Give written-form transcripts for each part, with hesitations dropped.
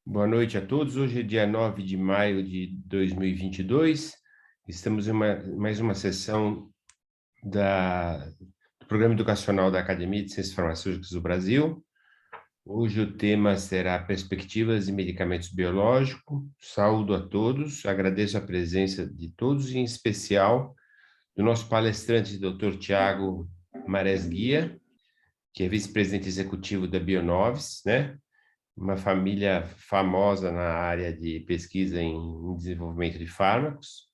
Boa noite a todos. Hoje é dia 9 de maio de 2022. Estamos em mais uma sessão do Programa Educacional da Academia de Ciências Farmacêuticas do Brasil. Hoje o tema será Perspectivas em Medicamentos Biológicos. Saúdo a todos, agradeço a presença de todos, em especial do nosso palestrante, Dr. Tiago Mares Guia, que é vice-presidente executivo da Bionovis, né? Uma família famosa na área de pesquisa em desenvolvimento de fármacos.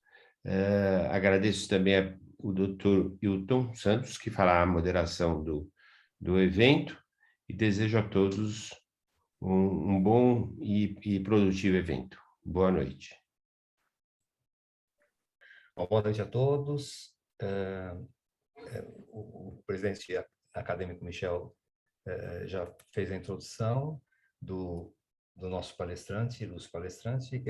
Agradeço também o Dr. Hilton Santos, que fará a moderação do evento, e desejo a todos um bom e produtivo evento. Boa noite. Boa noite a todos. O presidente acadêmico Michel já fez a introdução do nosso palestrante, Lúcio Palestrante.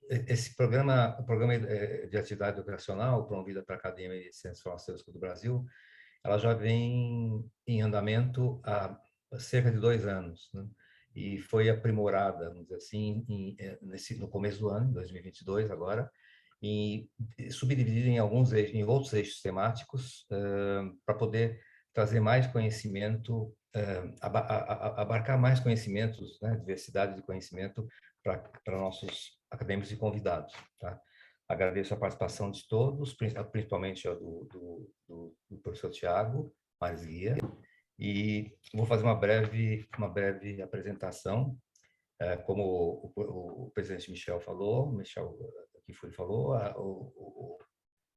Esse programa, o programa de atividade educacional promovida pela Academia de Ciências Farmacêuticas do Brasil, ela já vem em andamento há cerca de 2 anos, né? E foi aprimorada, vamos dizer assim, no começo do ano, 2022 agora, e subdividida em outros eixos temáticos para poder trazer mais conhecimento, abarcar mais conhecimentos, né, diversidade de conhecimento para nossos acadêmicos e convidados, tá? Agradeço a participação de todos, principalmente do professor Tiago Mares Guia, e vou fazer uma breve apresentação. Como o presidente Michel Kifuri falou,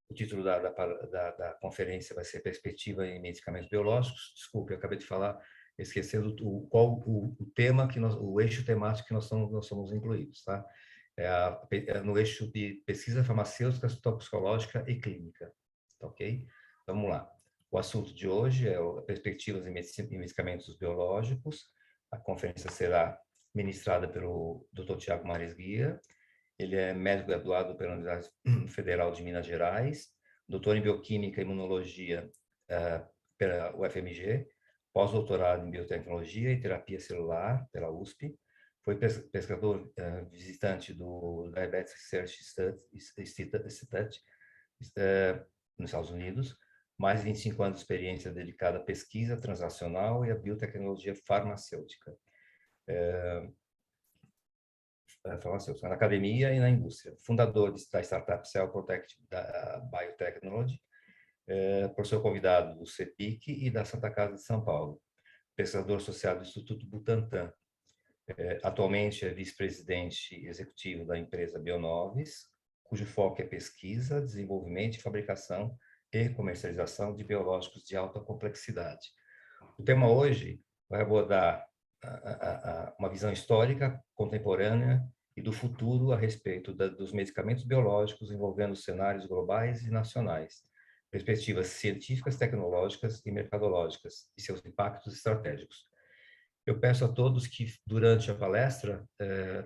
o título da conferência vai ser Perspectiva em Medicamentos Biológicos. Desculpe, eu acabei de falar, esquecendo o tema, o eixo temático que nós somos incluídos, tá? No eixo de pesquisa farmacêutica, toxicológica e clínica, tá ok? Vamos lá. O assunto de hoje é Perspectivas em Medicamentos Biológicos. A conferência será ministrada pelo Dr. Tiago Mares Guia. Ele é médico graduado pela Universidade Federal de Minas Gerais, doutor em Bioquímica e Imunologia pela UFMG, pós-doutorado em Biotecnologia e Terapia Celular pela USP, foi pesquisador visitante do Diabetes Research Institute nos Estados Unidos, mais de 25 anos de experiência dedicada à pesquisa translacional e à biotecnologia farmacêutica. Na academia e na indústria. Fundador da startup Cell Protect Biotechnology, professor convidado do CEPIC e da Santa Casa de São Paulo. Pesquisador associado do Instituto Butantan. Atualmente é vice-presidente executivo da empresa Bionovis, cujo foco é pesquisa, desenvolvimento, fabricação e comercialização de biológicos de alta complexidade. O tema hoje vai abordar uma visão histórica, contemporânea e do futuro a respeito dos medicamentos biológicos envolvendo cenários globais e nacionais, perspectivas científicas, tecnológicas e mercadológicas e seus impactos estratégicos. Eu peço a todos que, durante a palestra,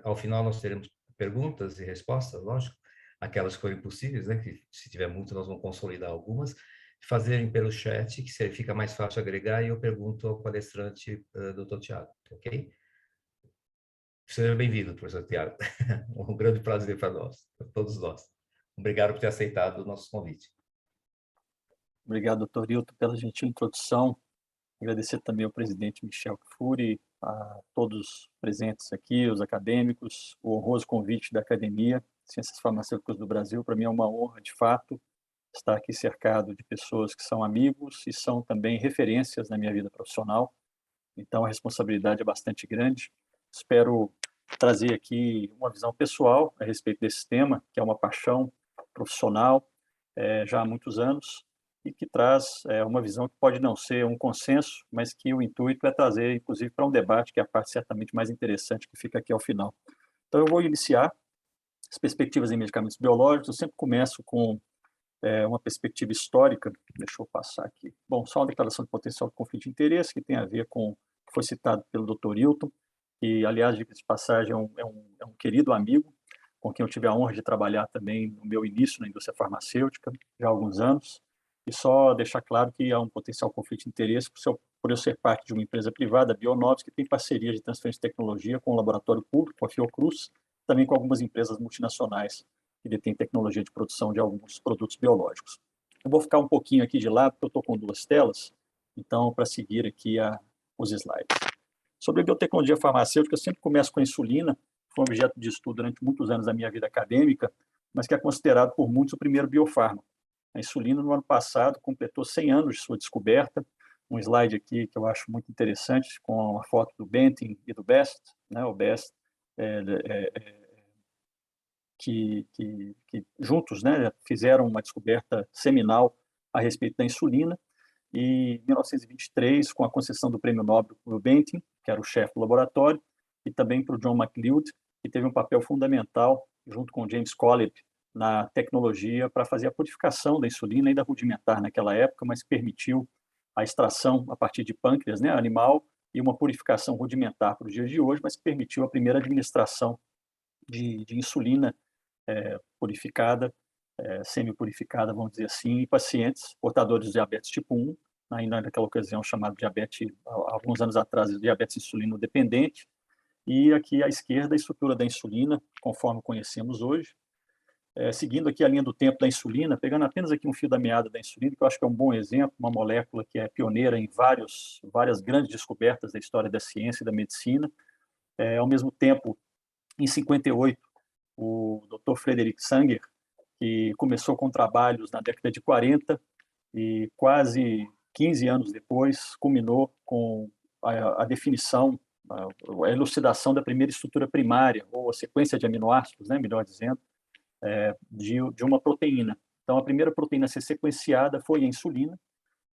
ao final nós teremos perguntas e respostas, lógico, aquelas que forem possíveis, né, que se tiver muito nós vamos consolidar algumas, fazerem pelo chat, que fica mais fácil agregar, e eu pergunto ao palestrante, Dr. Tiago, ok? Seja bem-vindo, professor Tiago. Um grande prazer para nós, para todos nós. Obrigado por ter aceitado o nosso convite. Obrigado, Dr. Hilton, pela gentil introdução. Agradecer também ao presidente Michel Kifuri, a todos presentes aqui, os acadêmicos, o honroso convite da Academia de Ciências Farmacêuticas do Brasil. Para mim é uma honra, de fato, estar aqui cercado de pessoas que são amigos e são também referências na minha vida profissional. Então, a responsabilidade é bastante grande. Espero trazer aqui uma visão pessoal a respeito desse tema, que é uma paixão profissional já há muitos anos, e que traz uma visão que pode não ser um consenso, mas que o intuito é trazer, inclusive, para um debate, que é a parte certamente mais interessante, que fica aqui ao final. Então, eu vou iniciar as perspectivas em medicamentos biológicos. Eu sempre começo com uma perspectiva histórica. Deixa eu passar aqui. Bom, só uma declaração de potencial de conflito de interesse, que tem a ver com o que foi citado pelo Dr. Hilton, que, aliás, diga de passagem, é um querido amigo, com quem eu tive a honra de trabalhar também no meu início na indústria farmacêutica, já há alguns anos. E só deixar claro que há um potencial conflito de interesse por eu ser parte de uma empresa privada, a Bionovs, que tem parceria de transferência de tecnologia com o laboratório público, a Fiocruz, também com algumas empresas multinacionais que detêm tecnologia de produção de alguns produtos biológicos. Eu vou ficar um pouquinho aqui de lado, porque eu estou com 2 telas, então, para seguir aqui os slides. Sobre a biotecnologia farmacêutica, eu sempre começo com a insulina, que foi um objeto de estudo durante muitos anos da minha vida acadêmica, mas que é considerado por muitos o primeiro biofármaco. A insulina, no ano passado, completou 100 anos de sua descoberta. Um slide aqui que eu acho muito interessante, com a foto do Bentham e do Best, né? O Best, que juntos, né, fizeram uma descoberta seminal a respeito da insulina. E em 1923, com a concessão do Prêmio Nobel para o Bentham, que era o chefe do laboratório, e também para o John McLeod, que teve um papel fundamental, junto com James Collip, na tecnologia para fazer a purificação da insulina, ainda rudimentar naquela época, mas permitiu a extração a partir de pâncreas, né, animal, e uma purificação rudimentar para os dias de hoje, mas permitiu a primeira administração de insulina purificada, semi-purificada, vamos dizer assim, em pacientes portadores de diabetes tipo 1, ainda naquela ocasião chamado diabetes, alguns anos atrás, diabetes insulino-dependente. E aqui à esquerda, a estrutura da insulina, conforme conhecemos hoje. Seguindo aqui a linha do tempo da insulina, pegando apenas aqui um fio da meada da insulina, que eu acho que é um bom exemplo, uma molécula que é pioneira em várias grandes descobertas da história da ciência e da medicina. Ao mesmo tempo, em 58, o Dr. Frederick Sanger, que começou com trabalhos na década de 40 e quase 15 anos depois culminou com a definição, a elucidação da primeira estrutura primária, ou a sequência de aminoácidos, né, melhor dizendo, de uma proteína. Então, a primeira proteína a ser sequenciada foi a insulina.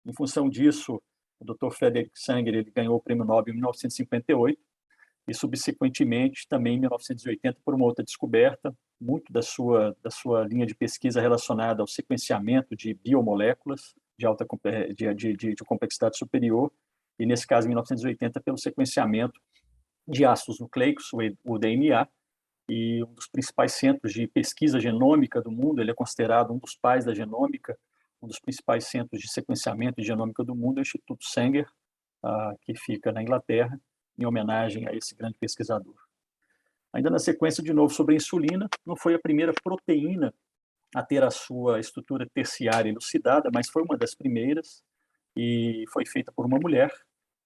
Em função disso, o Dr. Frederick Sanger ele ganhou o Prêmio Nobel em 1958 e, subsequentemente, também em 1980, por uma outra descoberta, muito da sua linha de pesquisa relacionada ao sequenciamento de biomoléculas de complexidade superior, e, nesse caso, em 1980, pelo sequenciamento de ácidos nucleicos, o DNA, e um dos principais centros de pesquisa genômica do mundo, ele é considerado um dos pais da genômica, um dos principais centros de sequenciamento de genômica do mundo, é o Instituto Sanger, que fica na Inglaterra, em homenagem a esse grande pesquisador. Ainda na sequência, de novo, sobre a insulina, não foi a primeira proteína a ter a sua estrutura terciária elucidada, mas foi uma das primeiras, e foi feita por uma mulher,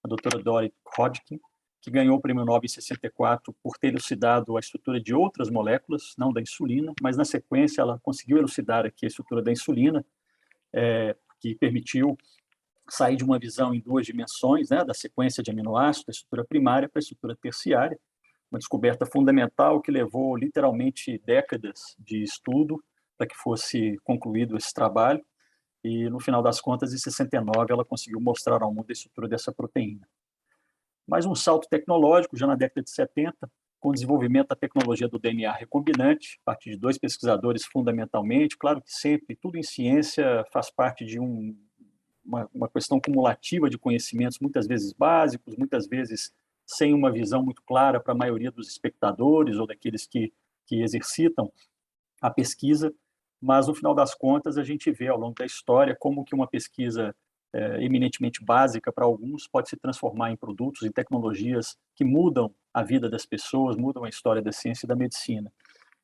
a doutora Dorothy Hodgkin, que ganhou o Prêmio Nobel em 64 por ter elucidado a estrutura de outras moléculas, não da insulina, mas na sequência ela conseguiu elucidar aqui a estrutura da insulina, que permitiu sair de uma visão em 2 dimensões, né, da sequência de aminoácidos, da estrutura primária para a estrutura terciária, uma descoberta fundamental que levou literalmente décadas de estudo para que fosse concluído esse trabalho, e no final das contas, em 69, ela conseguiu mostrar ao mundo a estrutura dessa proteína. Mais um salto tecnológico, já na década de 70, com o desenvolvimento da tecnologia do DNA recombinante, a partir de 2 pesquisadores fundamentalmente. Claro que sempre, tudo em ciência faz parte de uma questão cumulativa de conhecimentos, muitas vezes básicos, muitas vezes sem uma visão muito clara para a maioria dos espectadores ou daqueles que exercitam a pesquisa, mas, no final das contas, a gente vê ao longo da história como que uma pesquisa eminentemente básica para alguns pode se transformar em produtos, em tecnologias que mudam a vida das pessoas, mudam a história da ciência e da medicina.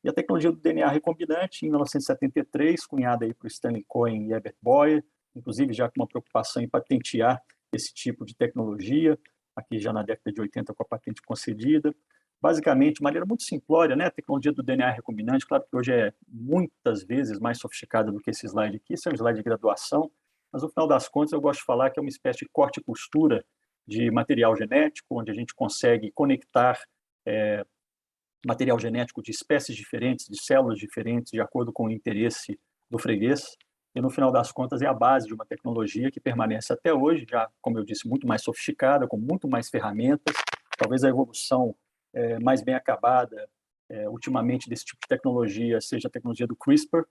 E a tecnologia do DNA recombinante, em 1973, cunhada aí por Stanley Cohen e Herbert Boyer, inclusive já com uma preocupação em patentear esse tipo de tecnologia, aqui já na década de 80 com a patente concedida. Basicamente, de maneira muito simplória, né? A tecnologia do DNA recombinante, claro que hoje é muitas vezes mais sofisticada do que esse slide aqui, esse é um slide de graduação, mas no final das contas eu gosto de falar que é uma espécie de corte e costura de material genético, onde a gente consegue conectar material genético de espécies diferentes, de células diferentes, de acordo com o interesse do freguês, e no final das contas é a base de uma tecnologia que permanece até hoje, já, como eu disse, muito mais sofisticada, com muito mais ferramentas, talvez a evolução mais bem acabada ultimamente desse tipo de tecnologia seja a tecnologia do CRISPR,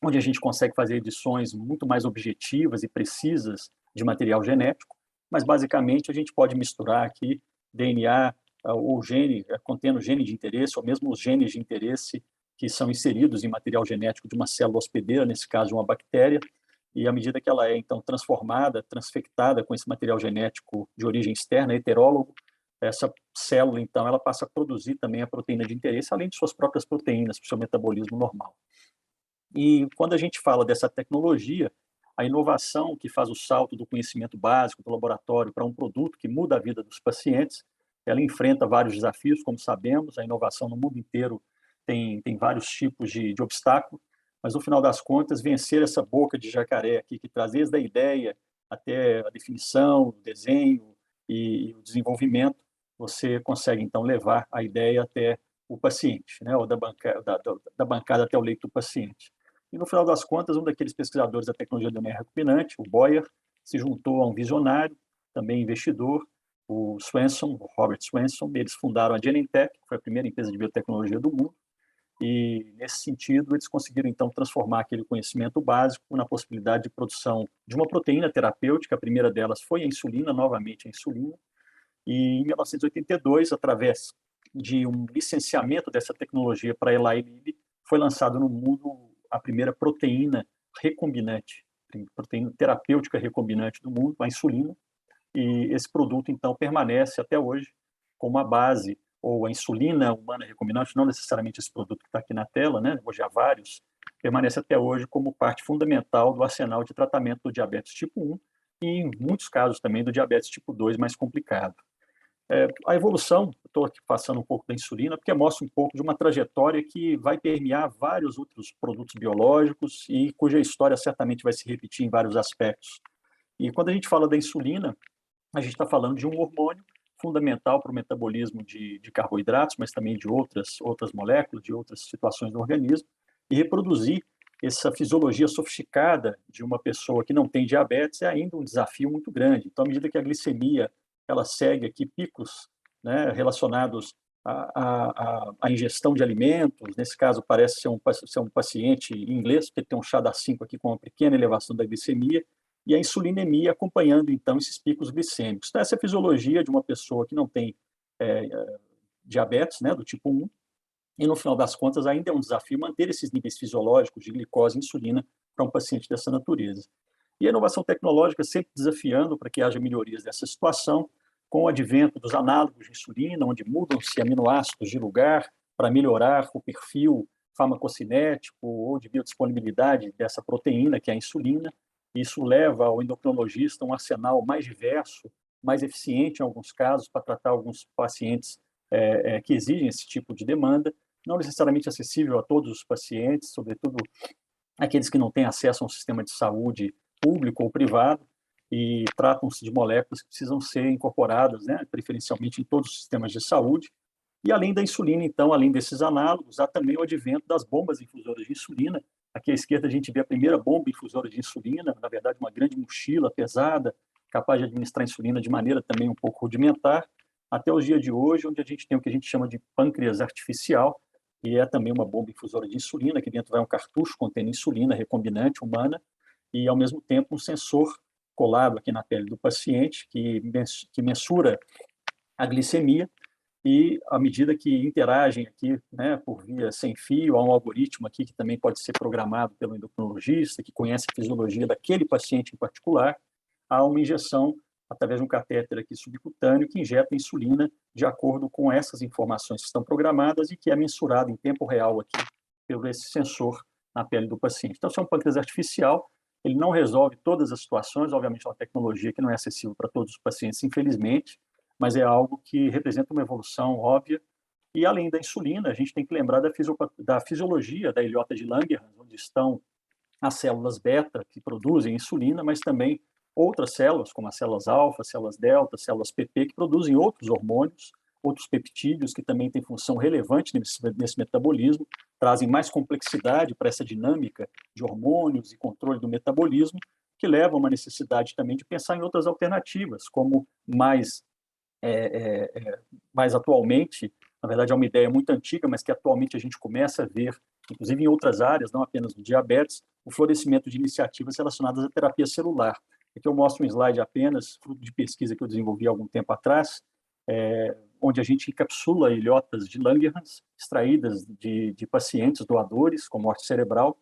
onde a gente consegue fazer edições muito mais objetivas e precisas de material genético, mas basicamente a gente pode misturar aqui DNA ou gene, contendo gene de interesse, ou mesmo os genes de interesse que são inseridos em material genético de uma célula hospedeira, nesse caso uma bactéria, e à medida que ela é, então, transformada, transfectada com esse material genético de origem externa, heterólogo, essa célula, então, ela passa a produzir também a proteína de interesse, além de suas próprias proteínas, para o seu metabolismo normal. E quando a gente fala dessa tecnologia, a inovação que faz o salto do conhecimento básico do laboratório para um produto que muda a vida dos pacientes, ela enfrenta vários desafios, como sabemos, a inovação no mundo inteiro tem vários tipos de obstáculos, mas no final das contas, vencer essa boca de jacaré aqui, que traz desde a ideia até a definição, o desenho e o desenvolvimento, você consegue então levar a ideia até o paciente, né, ou da bancada até o leito do paciente. E no final das contas, um daqueles pesquisadores da tecnologia do DNA recombinante, o Boyer, se juntou a um visionário, também investidor, o Swenson, o Robert Swenson. Eles fundaram a Genentech, que foi a primeira empresa de biotecnologia do mundo, e nesse sentido eles conseguiram então transformar aquele conhecimento básico na possibilidade de produção de uma proteína terapêutica. A primeira delas foi a insulina, novamente a insulina, e em 1982, através de um licenciamento dessa tecnologia para Eli Lilly, foi lançado no mundo a primeira proteína recombinante, proteína terapêutica recombinante do mundo, a insulina, e esse produto, então, permanece até hoje como a base, ou a insulina humana recombinante, não necessariamente esse produto que está aqui na tela, né? Hoje há vários, permanece até hoje como parte fundamental do arsenal de tratamento do diabetes tipo 1 e, em muitos casos, também do diabetes tipo 2 mais complicado. A evolução, estou aqui passando um pouco da insulina, porque mostra um pouco de uma trajetória que vai permear vários outros produtos biológicos e cuja história certamente vai se repetir em vários aspectos. E quando a gente fala da insulina, a gente está falando de um hormônio fundamental para o metabolismo de carboidratos, mas também de outras moléculas, de outras situações do organismo, e reproduzir essa fisiologia sofisticada de uma pessoa que não tem diabetes é ainda um desafio muito grande. Então, à medida que a glicemia ela segue aqui picos, né, relacionados à ingestão de alimentos, nesse caso parece ser um paciente inglês, porque tem um chá da 5 aqui com uma pequena elevação da glicemia, e a insulinemia acompanhando, então, esses picos glicêmicos. Então, essa é a fisiologia de uma pessoa que não tem diabetes, né, do tipo 1, e, no final das contas, ainda é um desafio manter esses níveis fisiológicos de glicose e insulina para um paciente dessa natureza. E a inovação tecnológica sempre desafiando para que haja melhorias dessa situação, com o advento dos análogos de insulina, onde mudam-se aminoácidos de lugar para melhorar o perfil farmacocinético ou de biodisponibilidade dessa proteína, que é a insulina. Isso leva ao endocrinologista um arsenal mais diverso, mais eficiente em alguns casos, para tratar alguns pacientes que exigem esse tipo de demanda, não necessariamente acessível a todos os pacientes, sobretudo aqueles que não têm acesso a um sistema de saúde público ou privado, e tratam-se de moléculas que precisam ser incorporadas, né, preferencialmente em todos os sistemas de saúde. E além da insulina, então, além desses análogos, há também o advento das bombas infusoras de insulina. Aqui à esquerda a gente vê a primeira bomba infusora de insulina, na verdade uma grande mochila pesada, capaz de administrar insulina de maneira também um pouco rudimentar, até os dias de hoje, onde a gente tem o que a gente chama de pâncreas artificial, e é também uma bomba infusora de insulina, que dentro vai um cartucho contendo insulina recombinante humana, e ao mesmo tempo um sensor colado aqui na pele do paciente, que mensura a glicemia, e à medida que interagem aqui, né, por via sem fio, há um algoritmo aqui que também pode ser programado pelo endocrinologista, que conhece a fisiologia daquele paciente em particular, há uma injeção através de um catéter aqui subcutâneo que injeta insulina de acordo com essas informações que estão programadas e que é mensurado em tempo real aqui pelo esse sensor na pele do paciente. Então, isso é um pâncreas artificial, ele não resolve todas as situações, obviamente é uma tecnologia que não é acessível para todos os pacientes, infelizmente, mas é algo que representa uma evolução óbvia. E além da insulina, a gente tem que lembrar da fisiologia da ilhota de Langerhans, onde estão as células beta, que produzem insulina, mas também outras células, como as células alfa, células delta, células PP, que produzem outros hormônios, outros peptídeos, que também têm função relevante nesse metabolismo, trazem mais complexidade para essa dinâmica de hormônios e controle do metabolismo, que leva a uma necessidade também de pensar em outras alternativas, como mais atualmente, na verdade é uma ideia muito antiga, mas que atualmente a gente começa a ver, inclusive em outras áreas, não apenas no diabetes, o florescimento de iniciativas relacionadas à terapia celular. Aqui eu mostro um slide apenas, fruto de pesquisa que eu desenvolvi há algum tempo atrás, onde a gente encapsula ilhotas de Langerhans, extraídas de pacientes doadores com morte cerebral,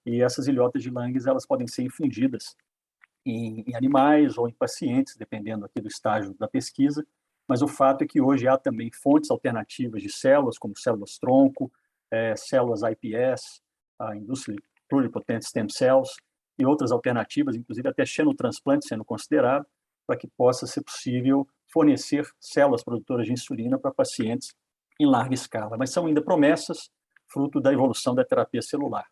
e essas ilhotas de Langes elas podem ser infundidas em animais ou em pacientes, dependendo aqui do estágio da pesquisa, mas o fato é que hoje há também fontes alternativas de células, como células-tronco, células iPS, a Industrially Pluripotent Stem Cells, e outras alternativas, inclusive até xenotransplante sendo considerado, para que possa ser possível fornecer células produtoras de insulina para pacientes em larga escala. Mas são ainda promessas, fruto da evolução da terapia celular.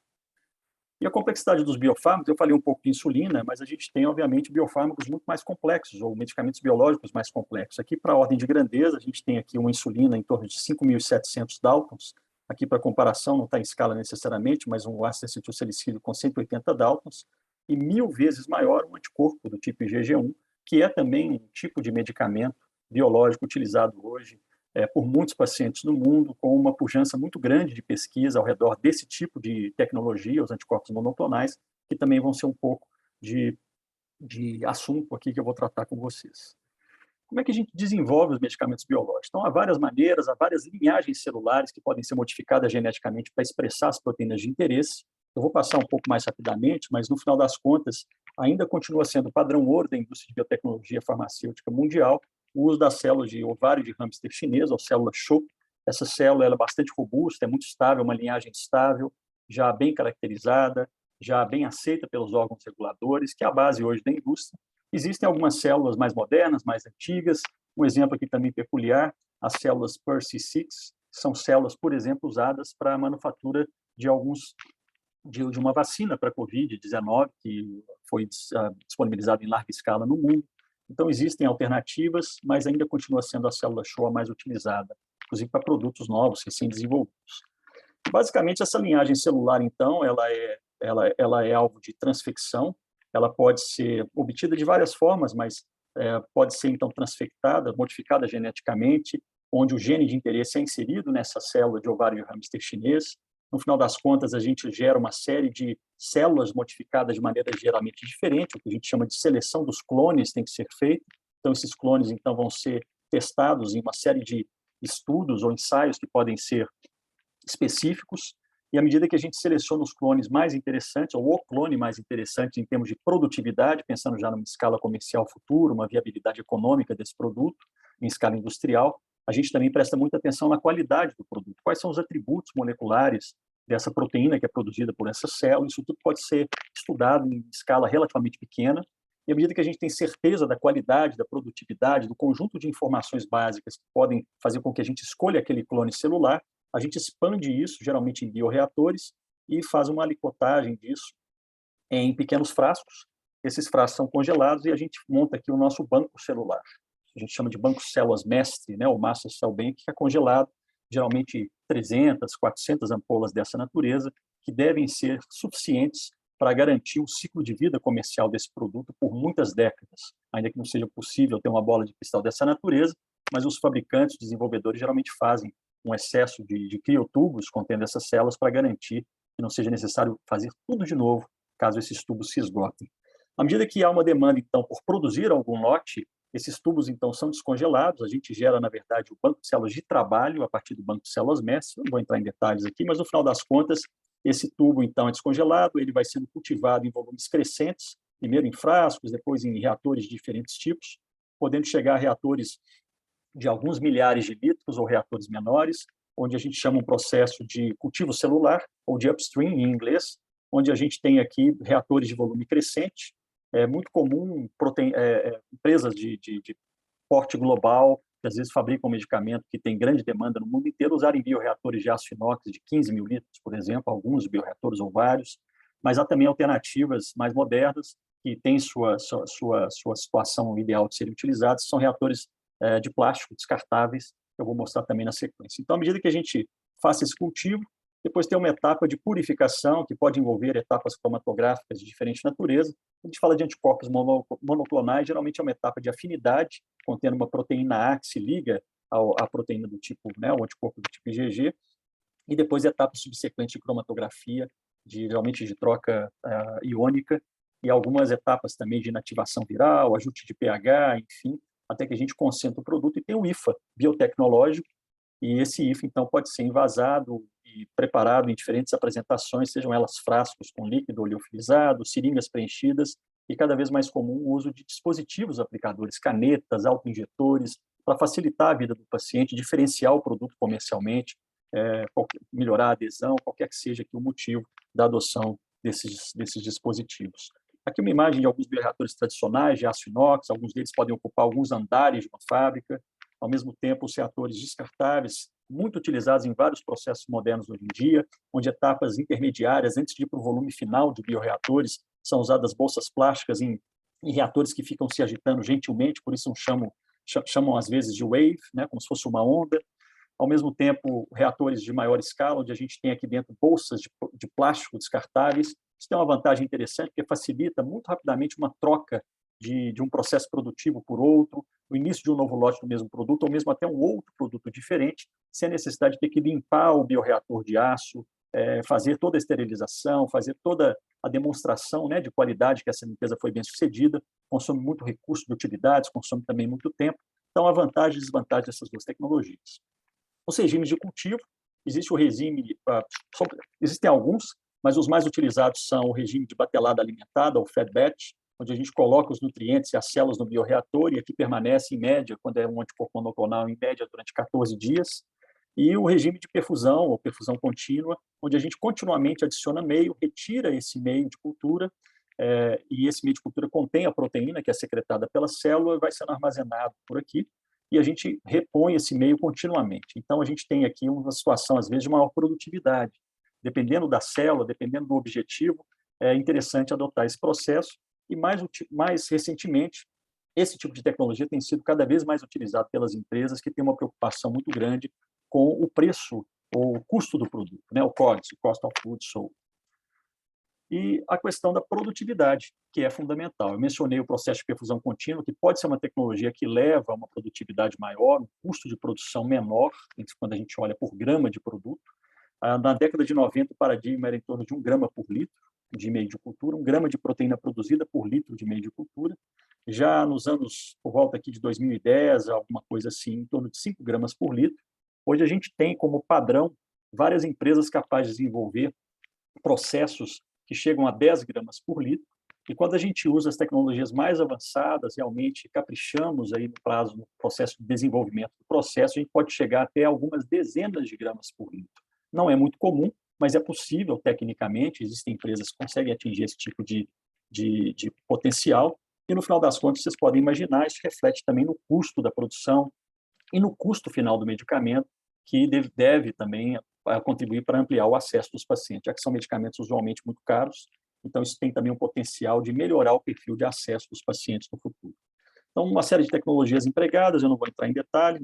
E a complexidade dos biofármacos, eu falei um pouco de insulina, mas a gente tem, obviamente, biofármacos muito mais complexos, ou medicamentos biológicos mais complexos. Aqui, para a ordem de grandeza, a gente tem aqui uma insulina em torno de 5.700 Daltons. Aqui, para comparação, não está em escala necessariamente, mas um ácido acetilsalicílico com 180 Daltons, e 1.000 vezes maior um anticorpo do tipo IgG1, que é também um tipo de medicamento biológico utilizado hoje por muitos pacientes no mundo, com uma pujança muito grande de pesquisa ao redor desse tipo de tecnologia, os anticorpos monoclonais, que também vão ser um pouco de assunto aqui que eu vou tratar com vocês. Como é que a gente desenvolve os medicamentos biológicos? Então, há várias maneiras, há várias linhagens celulares que podem ser modificadas geneticamente para expressar as proteínas de interesse. Eu vou passar um pouco mais rapidamente, mas, no final das contas, ainda continua sendo padrão ouro da indústria de biotecnologia farmacêutica mundial o uso das células de ovário de hamster chinês, ou célula CHO. Essa célula ela é bastante robusta, é muito estável, uma linhagem estável, já bem caracterizada, já bem aceita pelos órgãos reguladores, que é a base hoje da indústria. Existem algumas células mais modernas, mais antigas. Um exemplo aqui também peculiar, as células PER-C6, são células, por exemplo, usadas para a manufatura de uma vacina para a Covid-19, que foi disponibilizada em larga escala no mundo. Então, existem alternativas, mas ainda continua sendo a célula CHO a mais utilizada, inclusive para produtos novos, recém-desenvolvidos. Basicamente, essa linhagem celular, então, ela é alvo de transfecção, ela pode ser obtida de várias formas, mas pode ser, então, transfectada, modificada geneticamente, onde o gene de interesse é inserido nessa célula de ovário de hamster chinês. No final das contas, a gente gera uma série de células modificadas de maneira geralmente diferente, o que a gente chama de seleção dos clones tem que ser feito. Então, esses clones então vão ser testados em uma série de estudos ou ensaios que podem ser específicos, e à medida que a gente seleciona os clones mais interessantes, ou o clone mais interessante em termos de produtividade, pensando já numa escala comercial futura, uma viabilidade econômica desse produto, em escala industrial, a gente também presta muita atenção na qualidade do produto. Quais são os atributos moleculares dessa proteína que é produzida por essa célula? Isso tudo pode ser estudado em escala relativamente pequena, e à medida que a gente tem certeza da qualidade, da produtividade, do conjunto de informações básicas que podem fazer com que a gente escolha aquele clone celular, a gente expande isso, geralmente em bioreatores, e faz uma alicotagem disso em pequenos frascos. Esses frascos são congelados e a gente monta aqui o nosso banco celular. A gente chama de banco células mestre, né, ou Master Cell Bank, que é congelado, geralmente 300, 400 ampolas dessa natureza, que devem ser suficientes para garantir o ciclo de vida comercial desse produto por muitas décadas, ainda que não seja possível ter uma bola de cristal dessa natureza, mas os fabricantes, desenvolvedores, geralmente fazem um excesso de criotubos contendo essas células para garantir que não seja necessário fazer tudo de novo, caso esses tubos se esgotem. À medida que há uma demanda, então, por produzir algum lote, esses tubos, então, são descongelados, a gente gera, na verdade, o banco de células de trabalho a partir do banco de células mestre, não vou entrar em detalhes aqui, mas, no final das contas, esse tubo, então, é descongelado, ele vai sendo cultivado em volumes crescentes, primeiro em frascos, depois em reatores de diferentes tipos, podendo chegar a reatores de alguns milhares de litros ou reatores menores, onde a gente chama um processo de cultivo celular, ou de upstream em inglês, onde a gente tem aqui reatores de volume crescente. É muito comum empresas de porte global, que às vezes fabricam medicamento que tem grande demanda no mundo inteiro, usarem bioreatores de aço inox de 15 mil litros, por exemplo, alguns bioreatores ou vários, mas há também alternativas mais modernas que têm sua situação ideal de serem utilizadas, são reatores de plástico descartáveis, que eu vou mostrar também na sequência. Então, à medida que a gente faça esse cultivo, depois tem uma etapa de purificação, que pode envolver etapas cromatográficas de diferente natureza. A gente fala de anticorpos monoclonais, geralmente é uma etapa de afinidade, contendo uma proteína A que se liga à proteína do tipo, né, o anticorpo do tipo IgG, e depois etapas subsequentes de cromatografia, geralmente de troca iônica, e algumas etapas também de inativação viral, ajuste de pH, enfim, até que a gente concentra o produto e tem o IFA biotecnológico, e esse IFA, então, pode ser envasado e e preparado em diferentes apresentações, sejam elas frascos com líquido ou liofilizado, seringas preenchidas, e cada vez mais comum o uso de dispositivos aplicadores, canetas, autoinjetores, para facilitar a vida do paciente, diferenciar o produto comercialmente, melhorar a adesão, qualquer que seja aqui o motivo da adoção desses dispositivos. Aqui uma imagem de alguns bioreatores tradicionais de aço inox, alguns deles podem ocupar alguns andares de uma fábrica, ao mesmo tempo os reatores descartáveis, muito utilizados em vários processos modernos hoje em dia, onde etapas intermediárias, antes de ir para o volume final de bioreatores, são usadas bolsas plásticas em reatores que ficam se agitando gentilmente, por isso chamam às vezes de wave, né, como se fosse uma onda. Ao mesmo tempo, reatores de maior escala, onde a gente tem aqui dentro bolsas de plástico descartáveis. Isso tem uma vantagem interessante, porque facilita muito rapidamente uma troca de um processo produtivo por outro, o início de um novo lote do mesmo produto, ou mesmo até um outro produto diferente, sem a necessidade de ter que limpar o bioreator de aço, fazer toda a esterilização, fazer toda a demonstração, né, de qualidade que essa limpeza foi bem sucedida, consome muito recurso de utilidades, consome também muito tempo. Então, a vantagem e desvantagem dessas duas tecnologias. Os regimes de cultivo, existe o regime, existem alguns, mas os mais utilizados são o regime de batelada alimentada, ou fed batch, onde a gente coloca os nutrientes e as células no bioreator e aqui permanece, em média, quando é um anticorpo monoclonal, em média, durante 14 dias. E o regime de perfusão, ou perfusão contínua, onde a gente continuamente adiciona meio, retira esse meio de cultura, e esse meio de cultura contém a proteína que é secretada pela célula, vai sendo armazenado por aqui, e a gente repõe esse meio continuamente. Então, a gente tem aqui uma situação, às vezes, de maior produtividade. Dependendo da célula, dependendo do objetivo, é interessante adotar esse processo. E, mais recentemente, esse tipo de tecnologia tem sido cada vez mais utilizado pelas empresas que têm uma preocupação muito grande com o preço ou o custo do produto, né? O COGS, o Cost of Goods Sold. E a questão da produtividade, que é fundamental. Eu mencionei o processo de perfusão contínua, que pode ser uma tecnologia que leva a uma produtividade maior, um custo de produção menor, quando a gente olha por grama de produto. Na década de 90, o paradigma era em torno de 1 grama por litro de meio de cultura, 1 grama de proteína produzida por litro de meio de cultura. Já nos anos, por volta aqui de 2010, alguma coisa assim, em torno de 5 gramas por litro. Hoje a gente tem como padrão várias empresas capazes de desenvolver processos que chegam a 10 gramas por litro, e quando a gente usa as tecnologias mais avançadas, realmente caprichamos aí no processo de desenvolvimento do processo, a gente pode chegar até algumas dezenas de gramas por litro. Não é muito comum, mas é possível tecnicamente, existem empresas que conseguem atingir esse tipo de potencial, e no final das contas, vocês podem imaginar, isso reflete também no custo da produção e no custo final do medicamento, que deve também contribuir para ampliar o acesso dos pacientes, já que são medicamentos usualmente muito caros, então isso tem também um potencial de melhorar o perfil de acesso dos pacientes no futuro. Então, uma série de tecnologias empregadas, eu não vou entrar em detalhe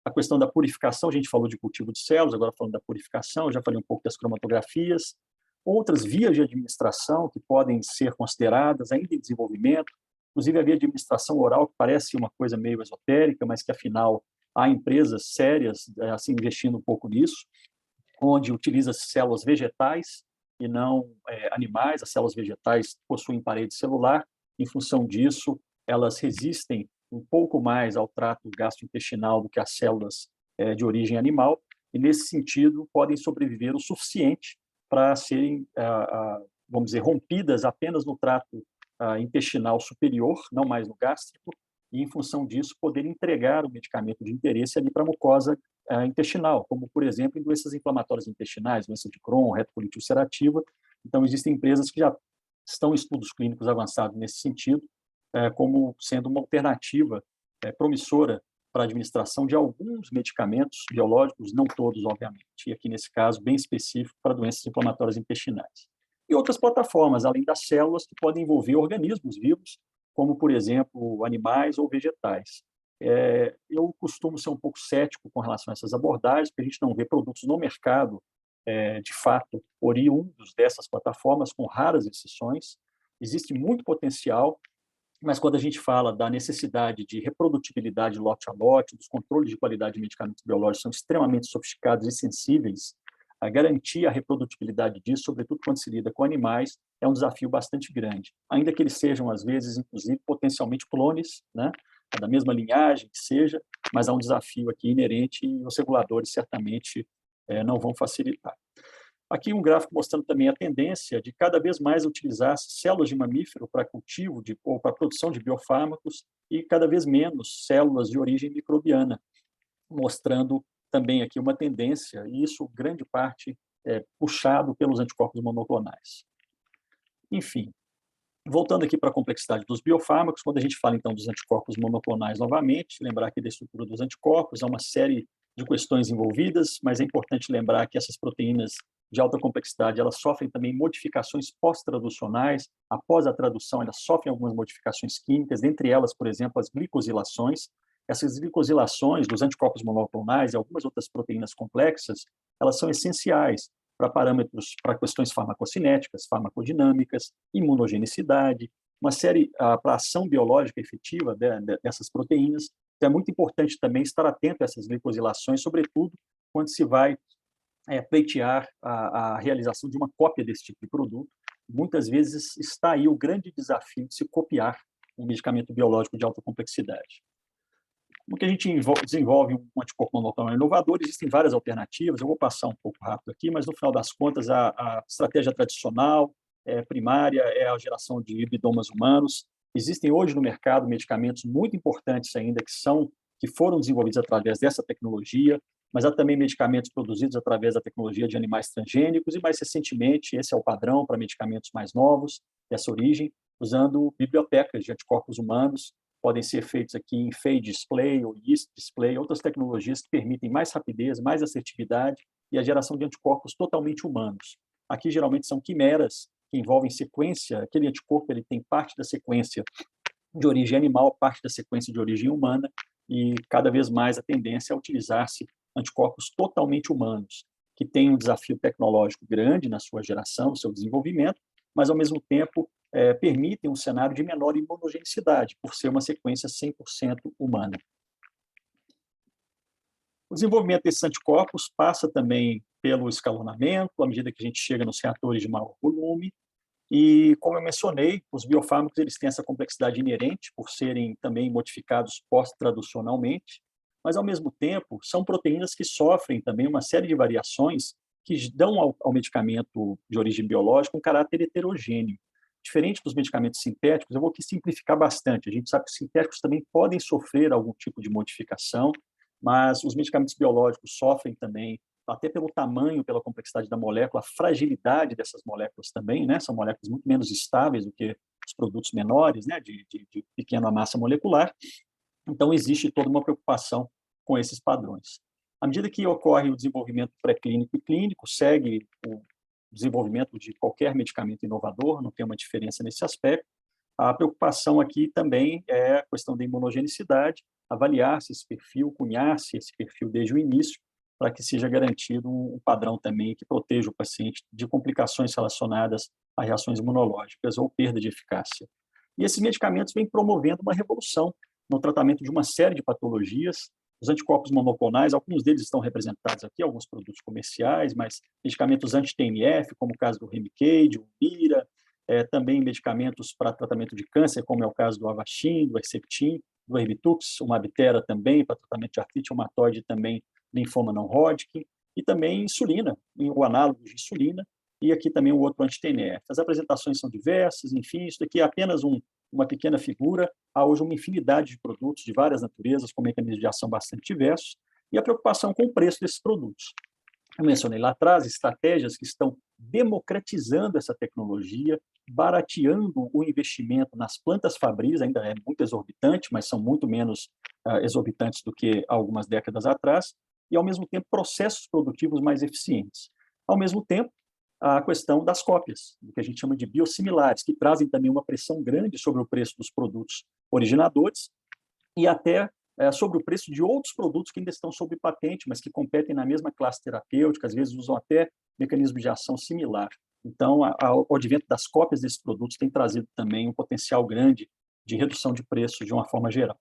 a questão da purificação, a gente falou de cultivo de células, agora falando da purificação, eu já falei um pouco das cromatografias, outras vias de administração que podem ser consideradas ainda em desenvolvimento, inclusive a via de administração oral, que parece uma coisa meio esotérica, mas que, afinal, há empresas sérias assim, investindo um pouco nisso, onde utiliza células vegetais e não animais. As células vegetais possuem parede celular, em função disso, elas resistem um pouco mais ao trato gastrointestinal do que as células de origem animal, e, nesse sentido, podem sobreviver o suficiente para serem, vamos dizer, rompidas apenas no trato intestinal superior, não mais no gástrico, e, em função disso, poder entregar o medicamento de interesse ali para a mucosa intestinal, como, por exemplo, em doenças inflamatórias intestinais, doença de Crohn, retocolite ulcerativa. Então, existem empresas que já estão em estudos clínicos avançados nesse sentido, como sendo uma alternativa promissora para a administração de alguns medicamentos biológicos, não todos, obviamente, e aqui, nesse caso, bem específico para doenças inflamatórias intestinais. E outras plataformas, além das células, que podem envolver organismos vivos, como, por exemplo, animais ou vegetais. Eu costumo ser um pouco cético com relação a essas abordagens, porque a gente não vê produtos no mercado, de fato, oriundos dessas plataformas, com raras exceções. Existe muito potencial, mas quando a gente fala da necessidade de reprodutibilidade lote a lote, dos controles de qualidade de medicamentos biológicos são extremamente sofisticados e sensíveis, a garantir a reprodutibilidade disso, sobretudo quando se lida com animais, é um desafio bastante grande. Ainda que eles sejam, às vezes, inclusive, potencialmente clones, né, da mesma linhagem que seja, mas há um desafio aqui inerente e os reguladores certamente não vão facilitar. Aqui um gráfico mostrando também a tendência de cada vez mais utilizar células de mamífero para cultivo ou para produção de biofármacos e cada vez menos células de origem microbiana, mostrando também aqui uma tendência, e isso grande parte é puxado pelos anticorpos monoclonais. Enfim, voltando aqui para a complexidade dos biofármacos, quando a gente fala então dos anticorpos monoclonais novamente, lembrar aqui da estrutura dos anticorpos, há uma série de questões envolvidas, mas é importante lembrar que essas proteínas de alta complexidade, elas sofrem também modificações pós-traducionais. Após a tradução, elas sofrem algumas modificações químicas, dentre elas, por exemplo, as glicosilações. Essas glicosilações dos anticorpos monoclonais e algumas outras proteínas complexas, elas são essenciais para parâmetros, para questões farmacocinéticas, farmacodinâmicas, imunogenicidade, uma série para a ação biológica efetiva dessas proteínas. Então, é muito importante também estar atento a essas glicosilações, sobretudo quando se vai pleitear a realização de uma cópia desse tipo de produto. Muitas vezes está aí o grande desafio de se copiar um medicamento biológico de alta complexidade. Como que a gente desenvolve um anticorpo monoclonal inovador? Existem várias alternativas, eu vou passar um pouco rápido aqui, mas no final das contas a estratégia tradicional, primária, é a geração de hibridomas humanos. Existem hoje no mercado medicamentos muito importantes ainda que foram desenvolvidos através dessa tecnologia, mas há também medicamentos produzidos através da tecnologia de animais transgênicos e, mais recentemente, esse é o padrão para medicamentos mais novos, dessa origem, usando bibliotecas de anticorpos humanos. Podem ser feitos aqui em phage display ou yeast display, outras tecnologias que permitem mais rapidez, mais assertividade e a geração de anticorpos totalmente humanos. Aqui, geralmente, são quimeras que envolvem sequência. Aquele anticorpo ele tem parte da sequência de origem animal, parte da sequência de origem humana, e cada vez mais a tendência é utilizar-se anticorpos totalmente humanos, que têm um desafio tecnológico grande na sua geração, no seu desenvolvimento, mas, ao mesmo tempo, permitem um cenário de menor imunogenicidade, por ser uma sequência 100% humana. O desenvolvimento desses anticorpos passa também pelo escalonamento, à medida que a gente chega nos reatores de maior volume, e, como eu mencionei, os biofármacos eles têm essa complexidade inerente, por serem também modificados pós-traducionalmente, mas, ao mesmo tempo, são proteínas que sofrem também uma série de variações que dão ao medicamento de origem biológica um caráter heterogêneo. Diferente dos medicamentos sintéticos, eu vou aqui simplificar bastante. A gente sabe que os sintéticos também podem sofrer algum tipo de modificação, mas os medicamentos biológicos sofrem também, até pelo tamanho, pela complexidade da molécula, a fragilidade dessas moléculas também, né? São moléculas muito menos estáveis do que os produtos menores, né? de pequena massa molecular. Então, existe toda uma preocupação com esses padrões. À medida que ocorre o desenvolvimento pré-clínico e clínico, segue o desenvolvimento de qualquer medicamento inovador, não tem uma diferença nesse aspecto. A preocupação aqui também é a questão da imunogenicidade, avaliar-se esse perfil, cunhar-se esse perfil desde o início, para que seja garantido um padrão também que proteja o paciente de complicações relacionadas a reações imunológicas ou perda de eficácia. E esses medicamentos vêm promovendo uma revolução no tratamento de uma série de patologias. Os anticorpos monoclonais, alguns deles estão representados aqui, alguns produtos comerciais, mas medicamentos anti-TNF, como o caso do Remicade, o Mira, também medicamentos para tratamento de câncer, como é o caso do Avastin, do Herceptin, do Erbitux, o Mabtera também, para tratamento de artrite reumatoide, também linfoma não Hodgkin, e também insulina, o análogo de insulina, e aqui também o outro anti-TNF. As apresentações são diversas, enfim, isso daqui é apenas uma pequena figura. Há hoje uma infinidade de produtos de várias naturezas, com mecanismos de ação bastante diversos, e a preocupação com o preço desses produtos. Eu mencionei lá atrás estratégias que estão democratizando essa tecnologia, barateando o investimento nas plantas fabris, ainda é muito exorbitante, mas são muito menos exorbitantes do que há algumas décadas atrás, e, ao mesmo tempo, processos produtivos mais eficientes. Ao mesmo tempo, a questão das cópias, do que a gente chama de biosimilares, que trazem também uma pressão grande sobre o preço dos produtos originadores e até sobre o preço de outros produtos que ainda estão sob patente, mas que competem na mesma classe terapêutica, às vezes usam até mecanismos de ação similar. Então, o advento das cópias desses produtos tem trazido também um potencial grande de redução de preços de uma forma geral.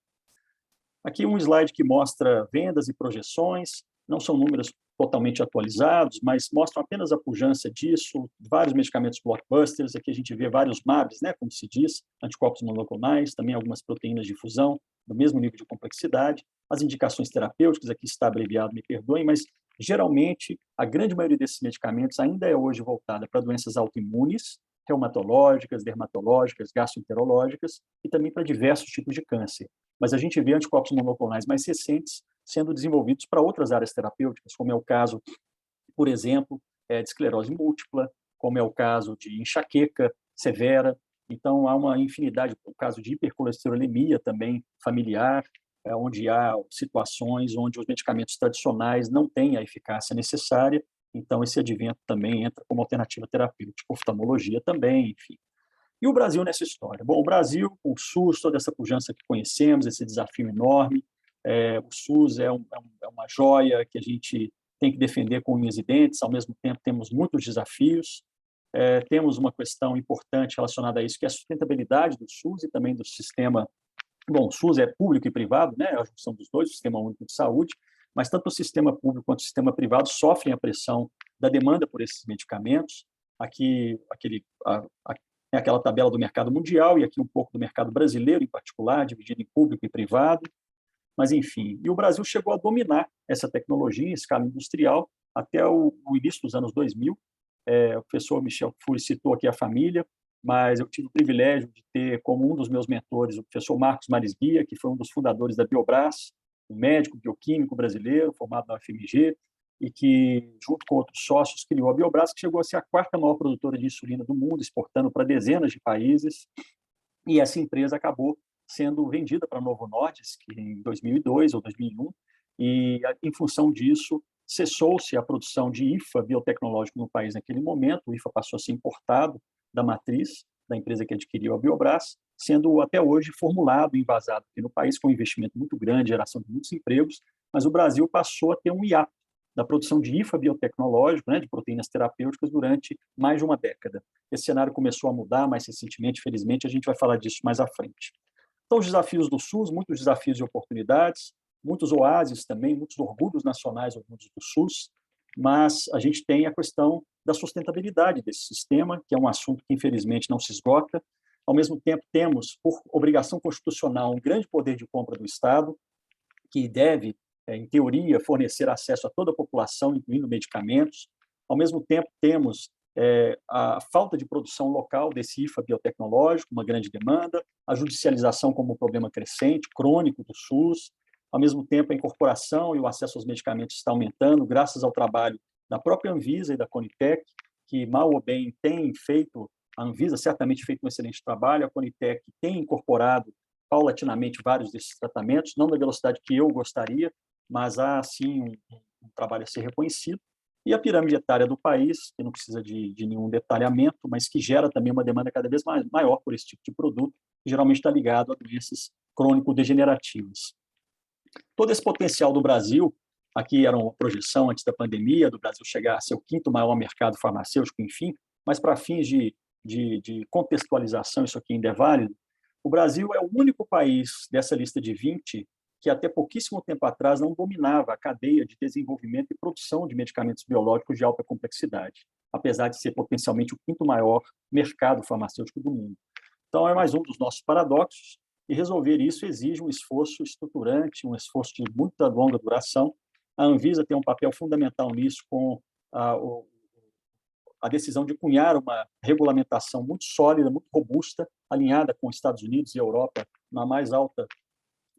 Aqui um slide que mostra vendas e projeções, não são números totalmente atualizados, mas mostram apenas a pujança disso, vários medicamentos blockbusters, aqui a gente vê vários MABs, né, como se diz, anticorpos monoclonais, também algumas proteínas de fusão, do mesmo nível de complexidade, as indicações terapêuticas, aqui está abreviado, me perdoem, mas geralmente, a grande maioria desses medicamentos ainda é hoje voltada para doenças autoimunes, reumatológicas, dermatológicas, gastroenterológicas e também para diversos tipos de câncer. Mas a gente vê anticorpos monoclonais mais recentes sendo desenvolvidos para outras áreas terapêuticas, como é o caso, por exemplo, de esclerose múltipla, como é o caso de enxaqueca severa. Então, há uma infinidade, o caso de hipercolesterolemia também familiar, onde há situações onde os medicamentos tradicionais não têm a eficácia necessária. Então, esse advento também entra como alternativa terapêutica, oftalmologia também, enfim. E o Brasil nessa história? Bom, o Brasil, com o SUS, toda essa pujança que conhecemos, esse desafio enorme, o SUS é uma joia que a gente tem que defender com unhas e dentes, ao mesmo tempo temos muitos desafios, temos uma questão importante relacionada a isso, que é a sustentabilidade do SUS e também do sistema. Bom, o SUS é público e privado, né? A junção dos dois, o Sistema Único de Saúde, mas tanto o sistema público quanto o sistema privado sofrem a pressão da demanda por esses medicamentos. Aqui, aquela tabela do mercado mundial e aqui um pouco do mercado brasileiro, em particular, dividido em público e privado. Mas, enfim, e o Brasil chegou a dominar essa tecnologia em escala industrial até o início dos anos 2000. O professor Michel Kfouri citou aqui a família, mas eu tive o privilégio de ter como um dos meus mentores o professor Marcos Marisguia, que foi um dos fundadores da Biobras, um médico bioquímico brasileiro, formado na UFMG, e que, junto com outros sócios, criou a Biobras, que chegou a ser a quarta maior produtora de insulina do mundo, exportando para dezenas de países, e essa empresa acabou sendo vendida para a Novo Nordisk em 2002 ou 2001, e, em função disso, cessou-se a produção de IFA biotecnológico no país naquele momento. O IFA passou a ser importado da matriz da empresa que adquiriu a Biobras, sendo até hoje formulado e envasado aqui no país com um investimento muito grande, geração de muitos empregos, mas o Brasil passou a ter um hiato da produção de IFA biotecnológico, né, de proteínas terapêuticas, durante mais de uma década. Esse cenário começou a mudar mais recentemente, felizmente, a gente vai falar disso mais à frente. Então, os desafios do SUS, muitos desafios e oportunidades, muitos oásis também, muitos orgulhos nacionais orgulhos do SUS, mas a gente tem a questão da sustentabilidade desse sistema, que é um assunto que, infelizmente, não se esgota. Ao mesmo tempo, temos, por obrigação constitucional, um grande poder de compra do Estado, que deve, em teoria, fornecer acesso a toda a população, incluindo medicamentos. Ao mesmo tempo, temos a falta de produção local desse IFA biotecnológico, uma grande demanda, a judicialização como um problema crescente, crônico do SUS. Ao mesmo tempo, a incorporação e o acesso aos medicamentos está aumentando, graças ao trabalho da própria Anvisa e da Conitec, que, mal ou bem, tem feito, a Anvisa certamente feito um excelente trabalho, a Conitec tem incorporado paulatinamente vários desses tratamentos, não da velocidade que eu gostaria, mas há, sim, um trabalho a ser reconhecido. E a pirâmide etária do país, que não precisa de nenhum detalhamento, mas que gera também uma demanda cada vez maior por esse tipo de produto, que geralmente está ligado a doenças crônico-degenerativas. Todo esse potencial do Brasil, aqui era uma projeção antes da pandemia, do Brasil chegar a ser o quinto maior mercado farmacêutico, enfim, mas para fins de contextualização, isso aqui ainda é válido. O Brasil é o único país dessa lista de 20 que até pouquíssimo tempo atrás não dominava a cadeia de desenvolvimento e produção de medicamentos biológicos de alta complexidade, apesar de ser potencialmente o quinto maior mercado farmacêutico do mundo. Então, é mais um dos nossos paradoxos, e resolver isso exige um esforço estruturante, um esforço de muita longa duração. A Anvisa tem um papel fundamental nisso, com a decisão de cunhar uma regulamentação muito sólida, muito robusta, alinhada com os Estados Unidos e Europa na mais alta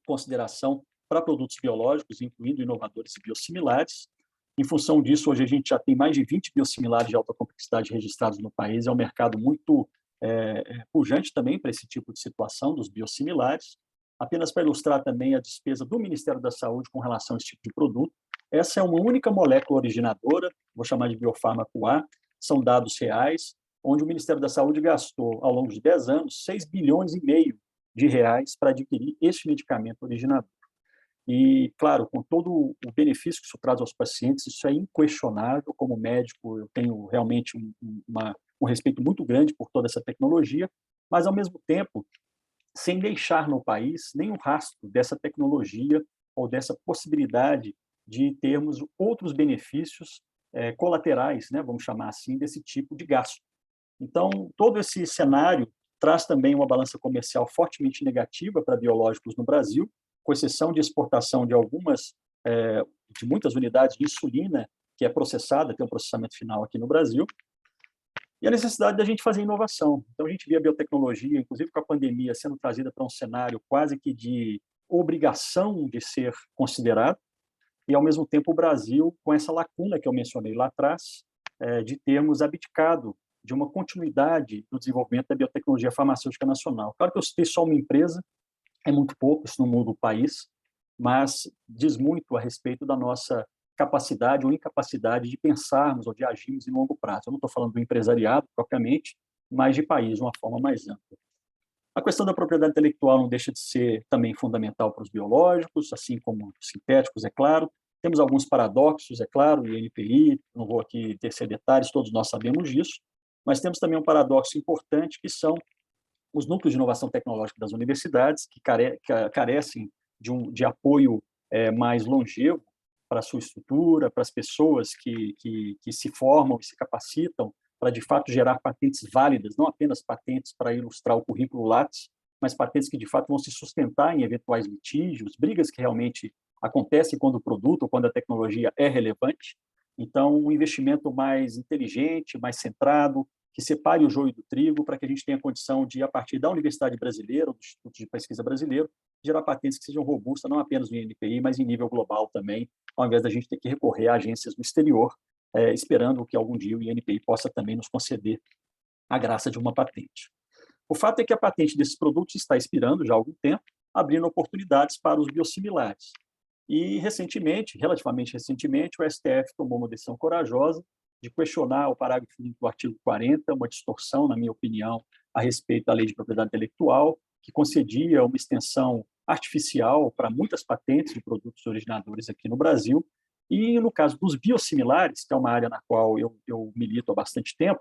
consideração para produtos biológicos, incluindo inovadores e biosimilares. Em função disso, hoje a gente já tem mais de 20 biosimilares de alta complexidade registrados no país. É um mercado muito pujante também para esse tipo de situação dos biosimilares. Apenas para ilustrar também a despesa do Ministério da Saúde com relação a esse tipo de produto, essa é uma única molécula originadora, vou chamar de biofármaco A, são dados reais, onde o Ministério da Saúde gastou, ao longo de 10 anos, 6,5 bilhões de reais para adquirir este medicamento originador. E, claro, com todo o benefício que isso traz aos pacientes, isso é inquestionável. Como médico, eu tenho realmente um respeito muito grande por toda essa tecnologia, mas, ao mesmo tempo, sem deixar no país nenhum rastro dessa tecnologia ou dessa possibilidade de termos outros benefícios colaterais, né, vamos chamar assim, desse tipo de gasto. Então, todo esse cenário traz também uma balança comercial fortemente negativa para biológicos no Brasil, com exceção de exportação de algumas de muitas unidades de insulina que é processada, tem um processamento final aqui no Brasil, e a necessidade da gente fazer inovação. Então, a gente vê a biotecnologia, inclusive com a pandemia, sendo trazida para um cenário quase que de obrigação de ser considerado, e, ao mesmo tempo, o Brasil, com essa lacuna que eu mencionei lá atrás, de termos abdicado de uma continuidade do desenvolvimento da biotecnologia farmacêutica nacional. Claro que eu citei só uma empresa, é muito pouco, isso não muda o país, mas diz muito a respeito da nossa capacidade ou incapacidade de pensarmos ou de agirmos em longo prazo. Eu não estou falando do empresariado, propriamente, mas de país, de uma forma mais ampla. A questão da propriedade intelectual não deixa de ser também fundamental para os biológicos, assim como os sintéticos, é claro. Temos alguns paradoxos, é claro, e NPI, não vou aqui tecer detalhes, todos nós sabemos disso, mas temos também um paradoxo importante, que são os núcleos de inovação tecnológica das universidades, que carecem de apoio mais longevo para a sua estrutura, para as pessoas que se formam e se capacitam para, de fato, gerar patentes válidas, não apenas patentes para ilustrar o currículo Lattes, mas patentes que, de fato, vão se sustentar em eventuais litígios, brigas que realmente acontecem quando o produto ou quando a tecnologia é relevante. Então, um investimento mais inteligente, mais centrado, que separe o joio do trigo, para que a gente tenha condição de, a partir da Universidade Brasileira, do Instituto de Pesquisa Brasileiro, gerar patentes que sejam robustas, não apenas no INPI, mas em nível global também, ao invés da gente ter que recorrer a agências no exterior, esperando que algum dia o INPI possa também nos conceder a graça de uma patente. O fato é que a patente desses produtos está expirando já há algum tempo, abrindo oportunidades para os biosimilares. E, recentemente, relativamente recentemente, o STF tomou uma decisão corajosa de questionar o parágrafo único do artigo 40, uma distorção, na minha opinião, a respeito da Lei de Propriedade Intelectual, que concedia uma extensão artificial para muitas patentes de produtos originadores aqui no Brasil. E, no caso dos biosimilares, que é uma área na qual eu milito há bastante tempo,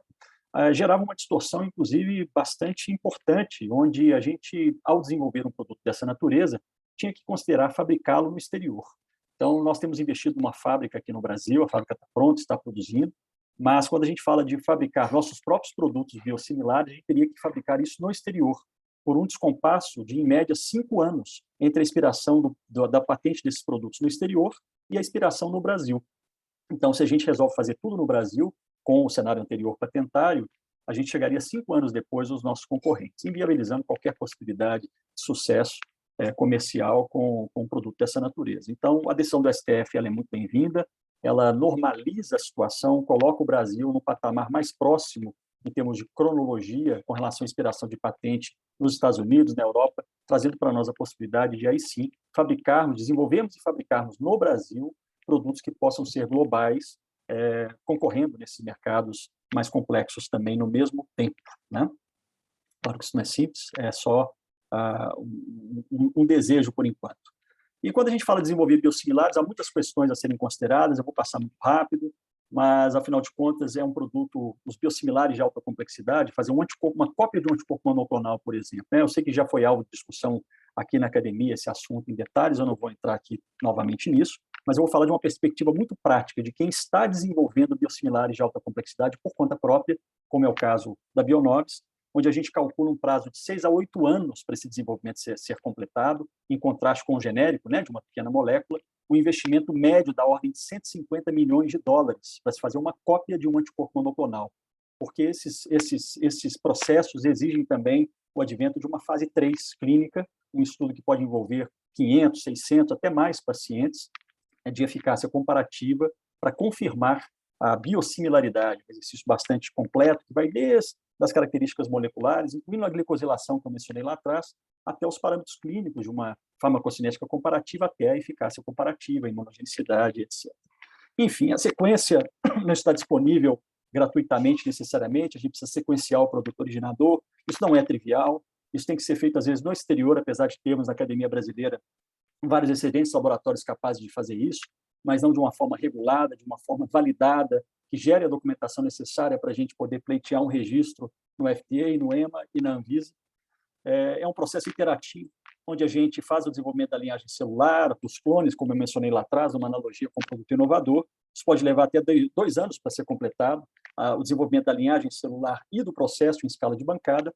gerava uma distorção, inclusive, bastante importante, onde a gente, ao desenvolver um produto dessa natureza, tinha que considerar fabricá-lo no exterior. Então, nós temos investido numa fábrica aqui no Brasil, a fábrica está pronta, está produzindo, mas quando a gente fala de fabricar nossos próprios produtos biosimilares, a gente teria que fabricar isso no exterior, por um descompasso de, em média, 5 anos entre a expiração da patente desses produtos no exterior e a expiração no Brasil. Então, se a gente resolve fazer tudo no Brasil, com o cenário anterior patentário, a gente chegaria 5 anos depois dos nossos concorrentes, inviabilizando qualquer possibilidade de sucesso comercial com um produto dessa natureza. Então, a decisão do STF ela é muito bem-vinda, ela normaliza a situação, coloca o Brasil no patamar mais próximo em termos de cronologia com relação à expiração de patente nos Estados Unidos, na Europa, trazendo para nós a possibilidade de, aí sim, desenvolvermos e fabricarmos no Brasil produtos que possam ser globais, concorrendo nesses mercados mais complexos também no mesmo tempo, né? Claro que isso não é simples, é só um desejo por enquanto. E quando a gente fala de desenvolver biosimilares, há muitas questões a serem consideradas, eu vou passar muito rápido, mas, afinal de contas, é um produto, os biosimilares de alta complexidade, fazer uma cópia de um anticorpo monoclonal, por exemplo. Eu sei que já foi alvo de discussão aqui na academia esse assunto em detalhes, eu não vou entrar aqui novamente nisso, mas eu vou falar de uma perspectiva muito prática de quem está desenvolvendo biosimilares de alta complexidade por conta própria, como é o caso da Bionovis, onde a gente calcula um prazo de 6 a 8 anos para esse desenvolvimento ser completado, em contraste com o genérico, de uma pequena molécula, um investimento médio da ordem de 150 milhões de dólares para se fazer uma cópia de um anticorpo monoclonal, porque esses processos exigem também o advento de uma fase 3 clínica, um estudo que pode envolver 500, 600, até mais pacientes, de eficácia comparativa para confirmar a biosimilaridade, um exercício bastante completo, que vai desde das características moleculares, incluindo a glicosilação que eu mencionei lá atrás, até os parâmetros clínicos de uma farmacocinética comparativa, até a eficácia comparativa, a imunogenicidade, etc. Enfim, a sequência não está disponível gratuitamente, necessariamente, a gente precisa sequenciar o produto originador, isso não é trivial, isso tem que ser feito, às vezes, no exterior, apesar de termos na academia brasileira vários excelentes laboratórios capazes de fazer isso, mas não de uma forma regulada, de uma forma validada, que gere a documentação necessária para a gente poder pleitear um registro no FDA, no EMA e na Anvisa. É um processo interativo, onde a gente faz o desenvolvimento da linhagem celular, dos clones, como eu mencionei lá atrás, uma analogia com o produto inovador. Isso pode levar até 2 anos para ser completado, o desenvolvimento da linhagem celular e do processo em escala de bancada.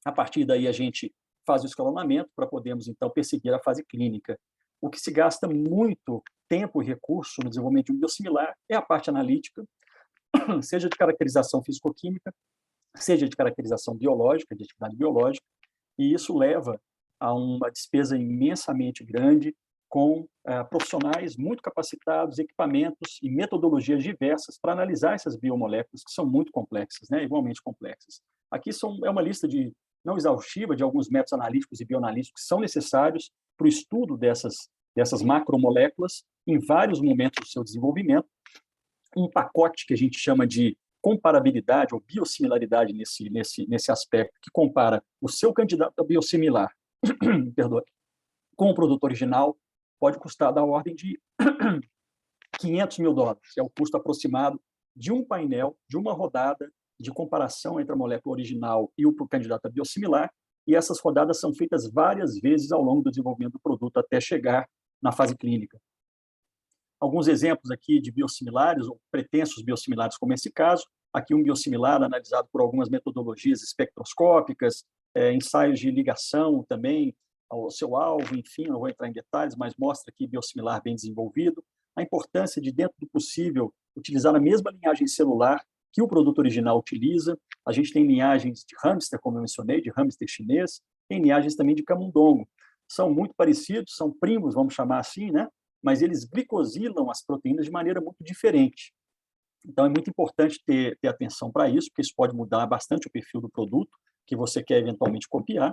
A partir daí, a gente faz o escalonamento para podermos, então, perseguir a fase clínica. o que se gasta muito tempo e recurso no desenvolvimento de um biosimilar é a parte analítica, seja de caracterização físico-química, seja de caracterização biológica, de atividade biológica, e isso leva a uma despesa imensamente grande com profissionais muito capacitados, equipamentos e metodologias diversas para analisar essas biomoléculas que são muito complexas, né, igualmente complexas. Aqui é uma lista não exaustiva de alguns métodos analíticos e bioanalíticos que são necessários para o estudo dessas macromoléculas em vários momentos do seu desenvolvimento. Um pacote que a gente chama de comparabilidade ou biosimilaridade nesse aspecto, que compara o seu candidato a biosimilar perdoe, com o produto original, pode custar da ordem de $500 mil. É o custo aproximado de um painel, de uma rodada de comparação entre a molécula original e o candidato a biosimilar, e essas rodadas são feitas várias vezes ao longo do desenvolvimento do produto até chegar na fase clínica. Alguns exemplos aqui de biosimilares, ou pretensos biosimilares, como esse caso. Aqui um biosimilar analisado por algumas metodologias espectroscópicas, ensaios de ligação também ao seu alvo, enfim, não vou entrar em detalhes, mas mostra aqui biosimilar bem desenvolvido. A importância de, dentro do possível, utilizar a mesma linhagem celular que o produto original utiliza. A gente tem linhagens de hamster, como eu mencionei, de hamster chinês, tem linhagens também de camundongo. São muito parecidos, são primos, vamos chamar assim, né? Mas eles glicosilam as proteínas de maneira muito diferente. Então, é muito importante ter atenção para isso, porque isso pode mudar bastante o perfil do produto que você quer eventualmente copiar.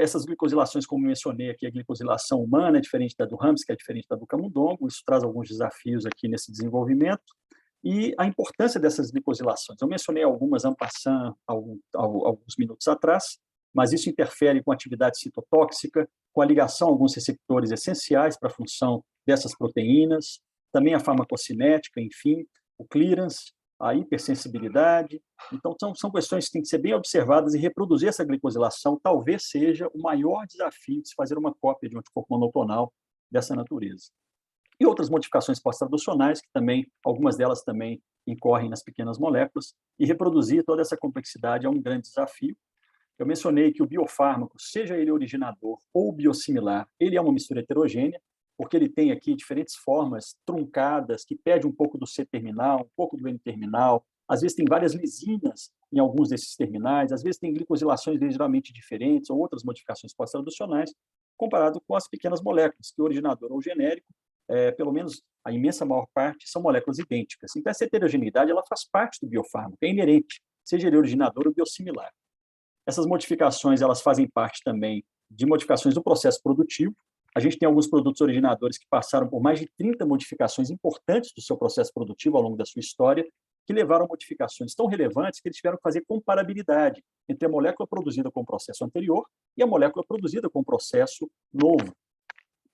Essas glicosilações, como mencionei aqui, a glicosilação humana é diferente da do hamster, que é diferente da do camundongo. Isso traz alguns desafios aqui nesse desenvolvimento. E a importância dessas glicosilações. Eu mencionei algumas en passant alguns minutos atrás, mas isso interfere com a atividade citotóxica, com a ligação a alguns receptores essenciais para a função dessas proteínas, também a farmacocinética, enfim, o clearance, a hipersensibilidade. Então, são questões que têm que ser bem observadas, e reproduzir essa glicosilação talvez seja o maior desafio de se fazer uma cópia de um anticorpo monoclonal dessa natureza. E outras modificações pós-traducionais, que também, algumas delas também incorrem nas pequenas moléculas, e reproduzir toda essa complexidade é um grande desafio. Eu mencionei que o biofármaco, seja ele originador ou biosimilar, ele é uma mistura heterogênea, porque ele tem aqui diferentes formas truncadas, que perde um pouco do C-terminal, um pouco do N-terminal, às vezes tem várias lisinas em alguns desses terminais, às vezes tem glicosilações ligeiramente diferentes ou outras modificações pós-traducionais, comparado com as pequenas moléculas, que o originador ou genérico, pelo menos a imensa maior parte, são moléculas idênticas. Então, essa heterogeneidade ela faz parte do biofármaco, é inerente, seja ele originador ou biosimilar. Essas modificações elas fazem parte também de modificações do processo produtivo. A gente tem alguns produtos originadores que passaram por mais de 30 modificações importantes do seu processo produtivo ao longo da sua história, que levaram a modificações tão relevantes que eles tiveram que fazer comparabilidade entre a molécula produzida com o processo anterior e a molécula produzida com o processo novo.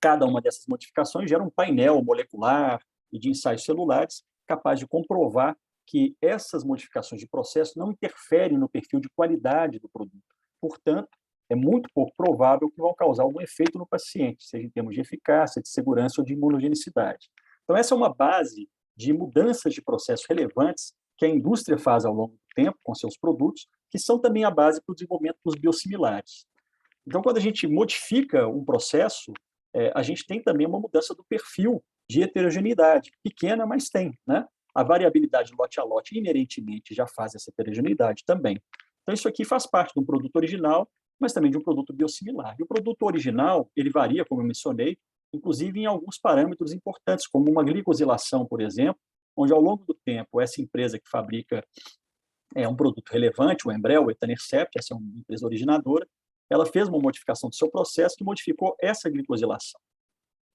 Cada uma dessas modificações gera um painel molecular e de ensaios celulares capaz de comprovar que essas modificações de processo não interferem no perfil de qualidade do produto. Portanto, é muito pouco provável que vão causar algum efeito no paciente, seja em termos de eficácia, de segurança ou de imunogenicidade. Então, essa é uma base de mudanças de processos relevantes que a indústria faz ao longo do tempo com seus produtos, que são também a base para o desenvolvimento dos biosimilares. Então, quando a gente modifica um processo, a gente tem também uma mudança do perfil de heterogeneidade, pequena, mas tem, né? A variabilidade lote a lote inerentemente já faz essa heterogeneidade também. Então, isso aqui faz parte de um produto original, mas também de um produto biosimilar. E o produto original, ele varia, como eu mencionei, inclusive em alguns parâmetros importantes, como uma glicosilação, por exemplo, onde ao longo do tempo essa empresa que fabrica um produto relevante, o Embrel, o Etanercept, essa é uma empresa originadora, ela fez uma modificação do seu processo que modificou essa glicosilação.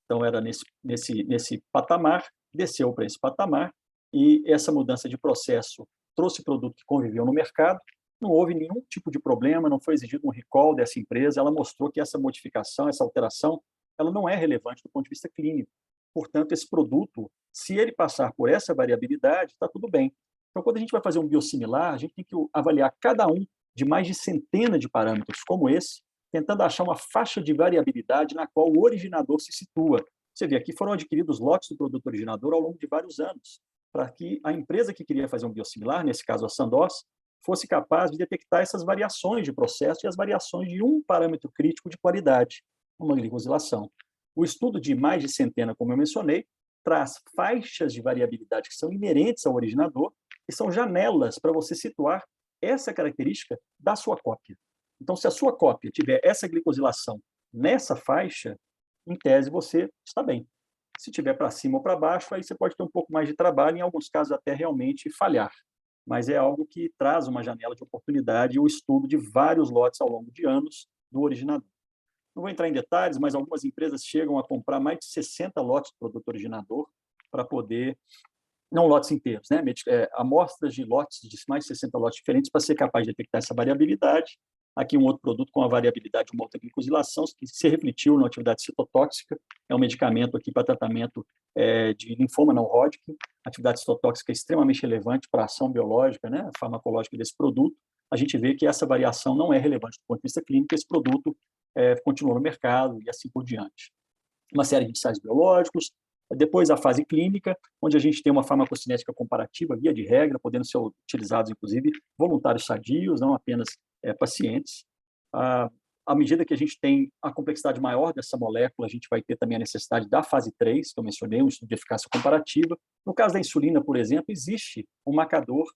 Então, era nesse patamar, desceu para esse patamar, e essa mudança de processo trouxe produto que conviveu no mercado, não houve nenhum tipo de problema, não foi exigido um recall dessa empresa, ela mostrou que essa modificação, essa alteração, ela não é relevante do ponto de vista clínico. Portanto, esse produto, se ele passar por essa variabilidade, está tudo bem. Então, quando a gente vai fazer um biosimilar, a gente tem que avaliar cada um de mais de centenas de parâmetros como esse, tentando achar uma faixa de variabilidade na qual o originador se situa. Você vê, aqui foram adquiridos lotes do produto originador ao longo de vários anos, para que a empresa que queria fazer um biosimilar, nesse caso a Sandoz, fosse capaz de detectar essas variações de processo e as variações de um parâmetro crítico de qualidade, uma glicosilação. O estudo de mais de centena, como eu mencionei, traz faixas de variabilidade que são inerentes ao originador e são janelas para você situar essa característica da sua cópia. Então, se a sua cópia tiver essa glicosilação nessa faixa, em tese você está bem. Se tiver para cima ou para baixo, aí você pode ter um pouco mais de trabalho, em alguns casos até realmente falhar. Mas é algo que traz uma janela de oportunidade e o estudo de vários lotes ao longo de anos do originador. Não vou entrar em detalhes, mas algumas empresas chegam a comprar mais de 60 lotes de produto originador para poder, não lotes inteiros, né? Amostras de lotes, de mais de 60 lotes diferentes para ser capaz de detectar essa variabilidade. Aqui um outro produto com a variabilidade de uma alta glicosilação, que se refletiu na atividade citotóxica, é um medicamento aqui para tratamento de linfoma não Hodgkin. A atividade citotóxica é extremamente relevante para a ação biológica, né, farmacológica desse produto. A gente vê que essa variação não é relevante do ponto de vista clínico, esse produto continua no mercado e assim por diante. Uma série de ensaios biológicos, depois a fase clínica, onde a gente tem uma farmacocinética comparativa, via de regra, podendo ser utilizados, inclusive, voluntários sadios, não apenas pacientes. À medida que a gente tem a complexidade maior dessa molécula, a gente vai ter também a necessidade da fase 3, que eu mencionei, um estudo de eficácia comparativa. No caso da insulina, por exemplo, existe um marcador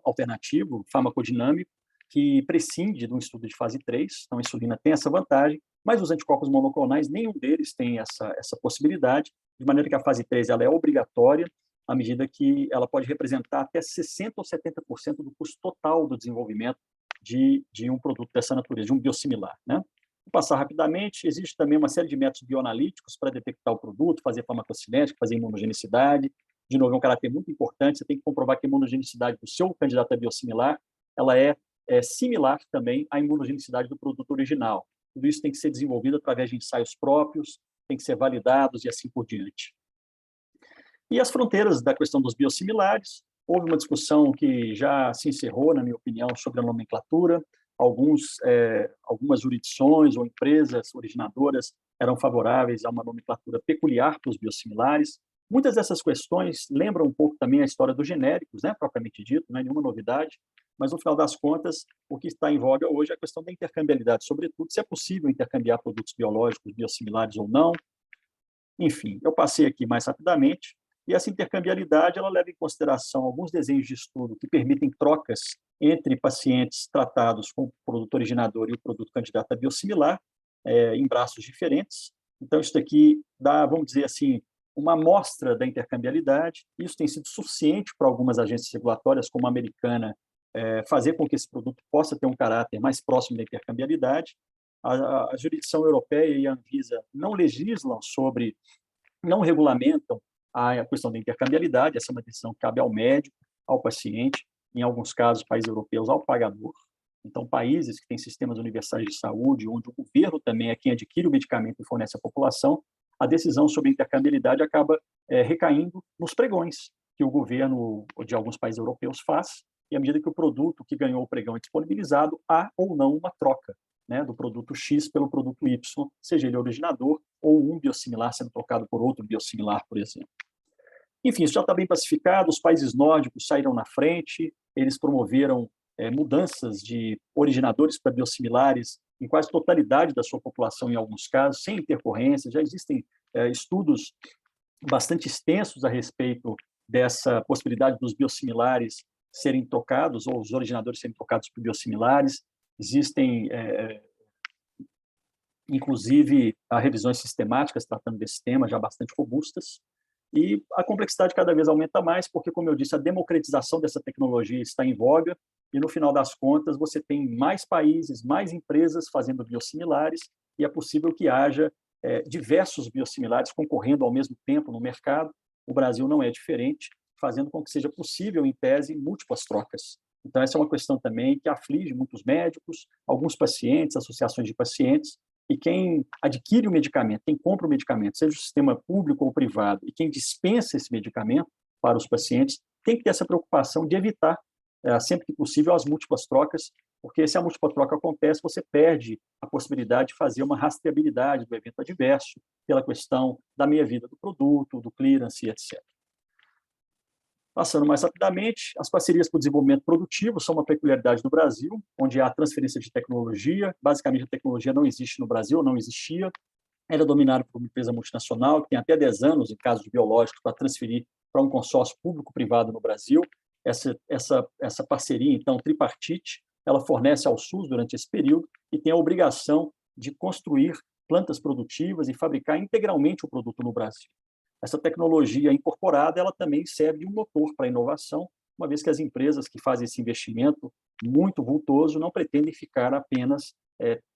alternativo, farmacodinâmico, que prescinde de um estudo de fase 3, então a insulina tem essa vantagem, mas os anticorpos monoclonais, nenhum deles tem essa possibilidade, de maneira que a fase 3 ela é obrigatória, à medida que ela pode representar até 60% ou 70% do custo total do desenvolvimento de um produto dessa natureza, de um biossimilar, né? Vou passar rapidamente, existe também uma série de métodos bioanalíticos para detectar o produto, fazer farmacocinética, fazer imunogenicidade. De novo, é um caráter muito importante, você tem que comprovar que a imunogenicidade do seu candidato a biossimilar, ela é similar também à imunogenicidade do produto original. Tudo isso tem que ser desenvolvido através de ensaios próprios, tem que ser validados e assim por diante. E as fronteiras da questão dos biosimilares, houve uma discussão que já se encerrou, na minha opinião, sobre a nomenclatura. Algumas jurisdições ou empresas originadoras eram favoráveis a uma nomenclatura peculiar para os biosimilares. Muitas dessas questões lembram um pouco também a história dos genéricos, né, propriamente dito, não é nenhuma novidade, mas, no final das contas, o que está em voga hoje é a questão da intercambiabilidade, sobretudo se é possível intercambiar produtos biológicos biosimilares ou não. Enfim, eu passei aqui mais rapidamente, e essa intercambiabilidade ela leva em consideração alguns desenhos de estudo que permitem trocas entre pacientes tratados com o produto originador e o produto candidato a biosimilar, em braços diferentes. Então, isso daqui dá, vamos dizer assim, uma amostra da intercambiabilidade. Isso tem sido suficiente para algumas agências regulatórias, como a americana, fazer com que esse produto possa ter um caráter mais próximo da intercambiabilidade. A jurisdição europeia e a Anvisa não legislam sobre, não regulamentam a questão da intercambiabilidade, essa é uma decisão que cabe ao médico, ao paciente, em alguns casos, países europeus, ao pagador. Então, países que têm sistemas universais de saúde, onde o governo também é quem adquire o medicamento e fornece à população, a decisão sobre intercambiabilidade acaba recaindo nos pregões que o governo de alguns países europeus faz, e à medida que o produto que ganhou o pregão é disponibilizado, há ou não uma troca, né, do produto X pelo produto Y, seja ele originador ou um biosimilar sendo trocado por outro biosimilar, por exemplo. Enfim, isso já está bem pacificado, os países nórdicos saíram na frente, eles promoveram mudanças de originadores para biosimilares em quase totalidade da sua população, em alguns casos, sem intercorrência. Já existem estudos bastante extensos a respeito dessa possibilidade dos biosimilares serem trocados, ou os originadores serem trocados por biosimilares. Existem, inclusive, revisões sistemáticas tratando desse tema, já bastante robustas. E a complexidade cada vez aumenta mais, porque, como eu disse, a democratização dessa tecnologia está em voga, e, no final das contas, você tem mais países, mais empresas fazendo biosimilares, e é possível que haja diversos biosimilares concorrendo ao mesmo tempo no mercado. O Brasil não é diferente, fazendo com que seja possível, em tese, múltiplas trocas. Então, essa é uma questão também que aflige muitos médicos, alguns pacientes, associações de pacientes, e quem adquire o medicamento, quem compra o medicamento, seja o sistema público ou privado, e quem dispensa esse medicamento para os pacientes, tem que ter essa preocupação de evitar, sempre que possível, as múltiplas trocas, porque se a múltipla troca acontece, você perde a possibilidade de fazer uma rastreabilidade do evento adverso, pela questão da meia-vida do produto, do clearance, etc. Passando mais rapidamente, as parcerias para o desenvolvimento produtivo são uma peculiaridade do Brasil, onde há transferência de tecnologia. Basicamente, a tecnologia não existe no Brasil, não existia. Ela é dominada por uma empresa multinacional que tem até 10 anos, em caso de biológicos, para transferir para um consórcio público-privado no Brasil. Essa parceria, então, tripartite, ela fornece ao SUS durante esse período e tem a obrigação de construir plantas produtivas e fabricar integralmente o produto no Brasil. Essa tecnologia incorporada, ela também serve de um motor para a inovação, uma vez que as empresas que fazem esse investimento muito vultoso não pretendem ficar apenas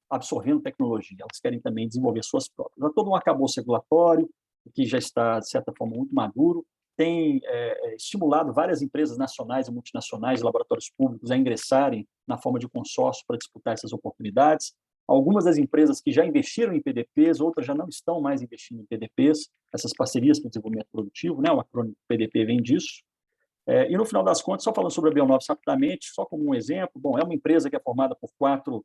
absorvendo tecnologia, elas querem também desenvolver suas próprias. Há todo um arcabouço regulatório, que já está, de certa forma, muito maduro, tem estimulado várias empresas nacionais e multinacionais, laboratórios públicos, a ingressarem na forma de consórcio para disputar essas oportunidades. Algumas das empresas que já investiram em PDPs, outras já não estão mais investindo em PDPs, essas parcerias para o desenvolvimento produtivo, né? O acrônimo PDP vem disso. E, no final das contas, só falando sobre a Bionovis rapidamente, só como um exemplo, bom, é uma empresa que é formada por 4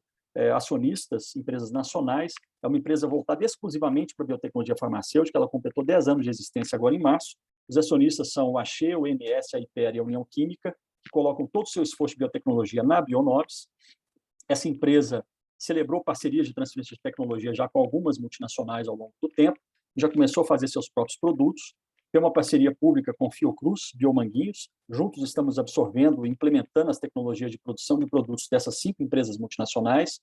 acionistas, empresas nacionais, é uma empresa voltada exclusivamente para a biotecnologia farmacêutica, ela completou 10 anos de existência agora em março. Os acionistas são o Axê, o MS, a Ipera e a União Química, que colocam todo o seu esforço de biotecnologia na Bionovis. Essa empresa celebrou parcerias de transferência de tecnologia já com algumas multinacionais ao longo do tempo, já começou a fazer seus próprios produtos, tem uma parceria pública com Fiocruz, Biomanguinhos, juntos estamos absorvendo e implementando as tecnologias de produção de produtos dessas 5 empresas multinacionais,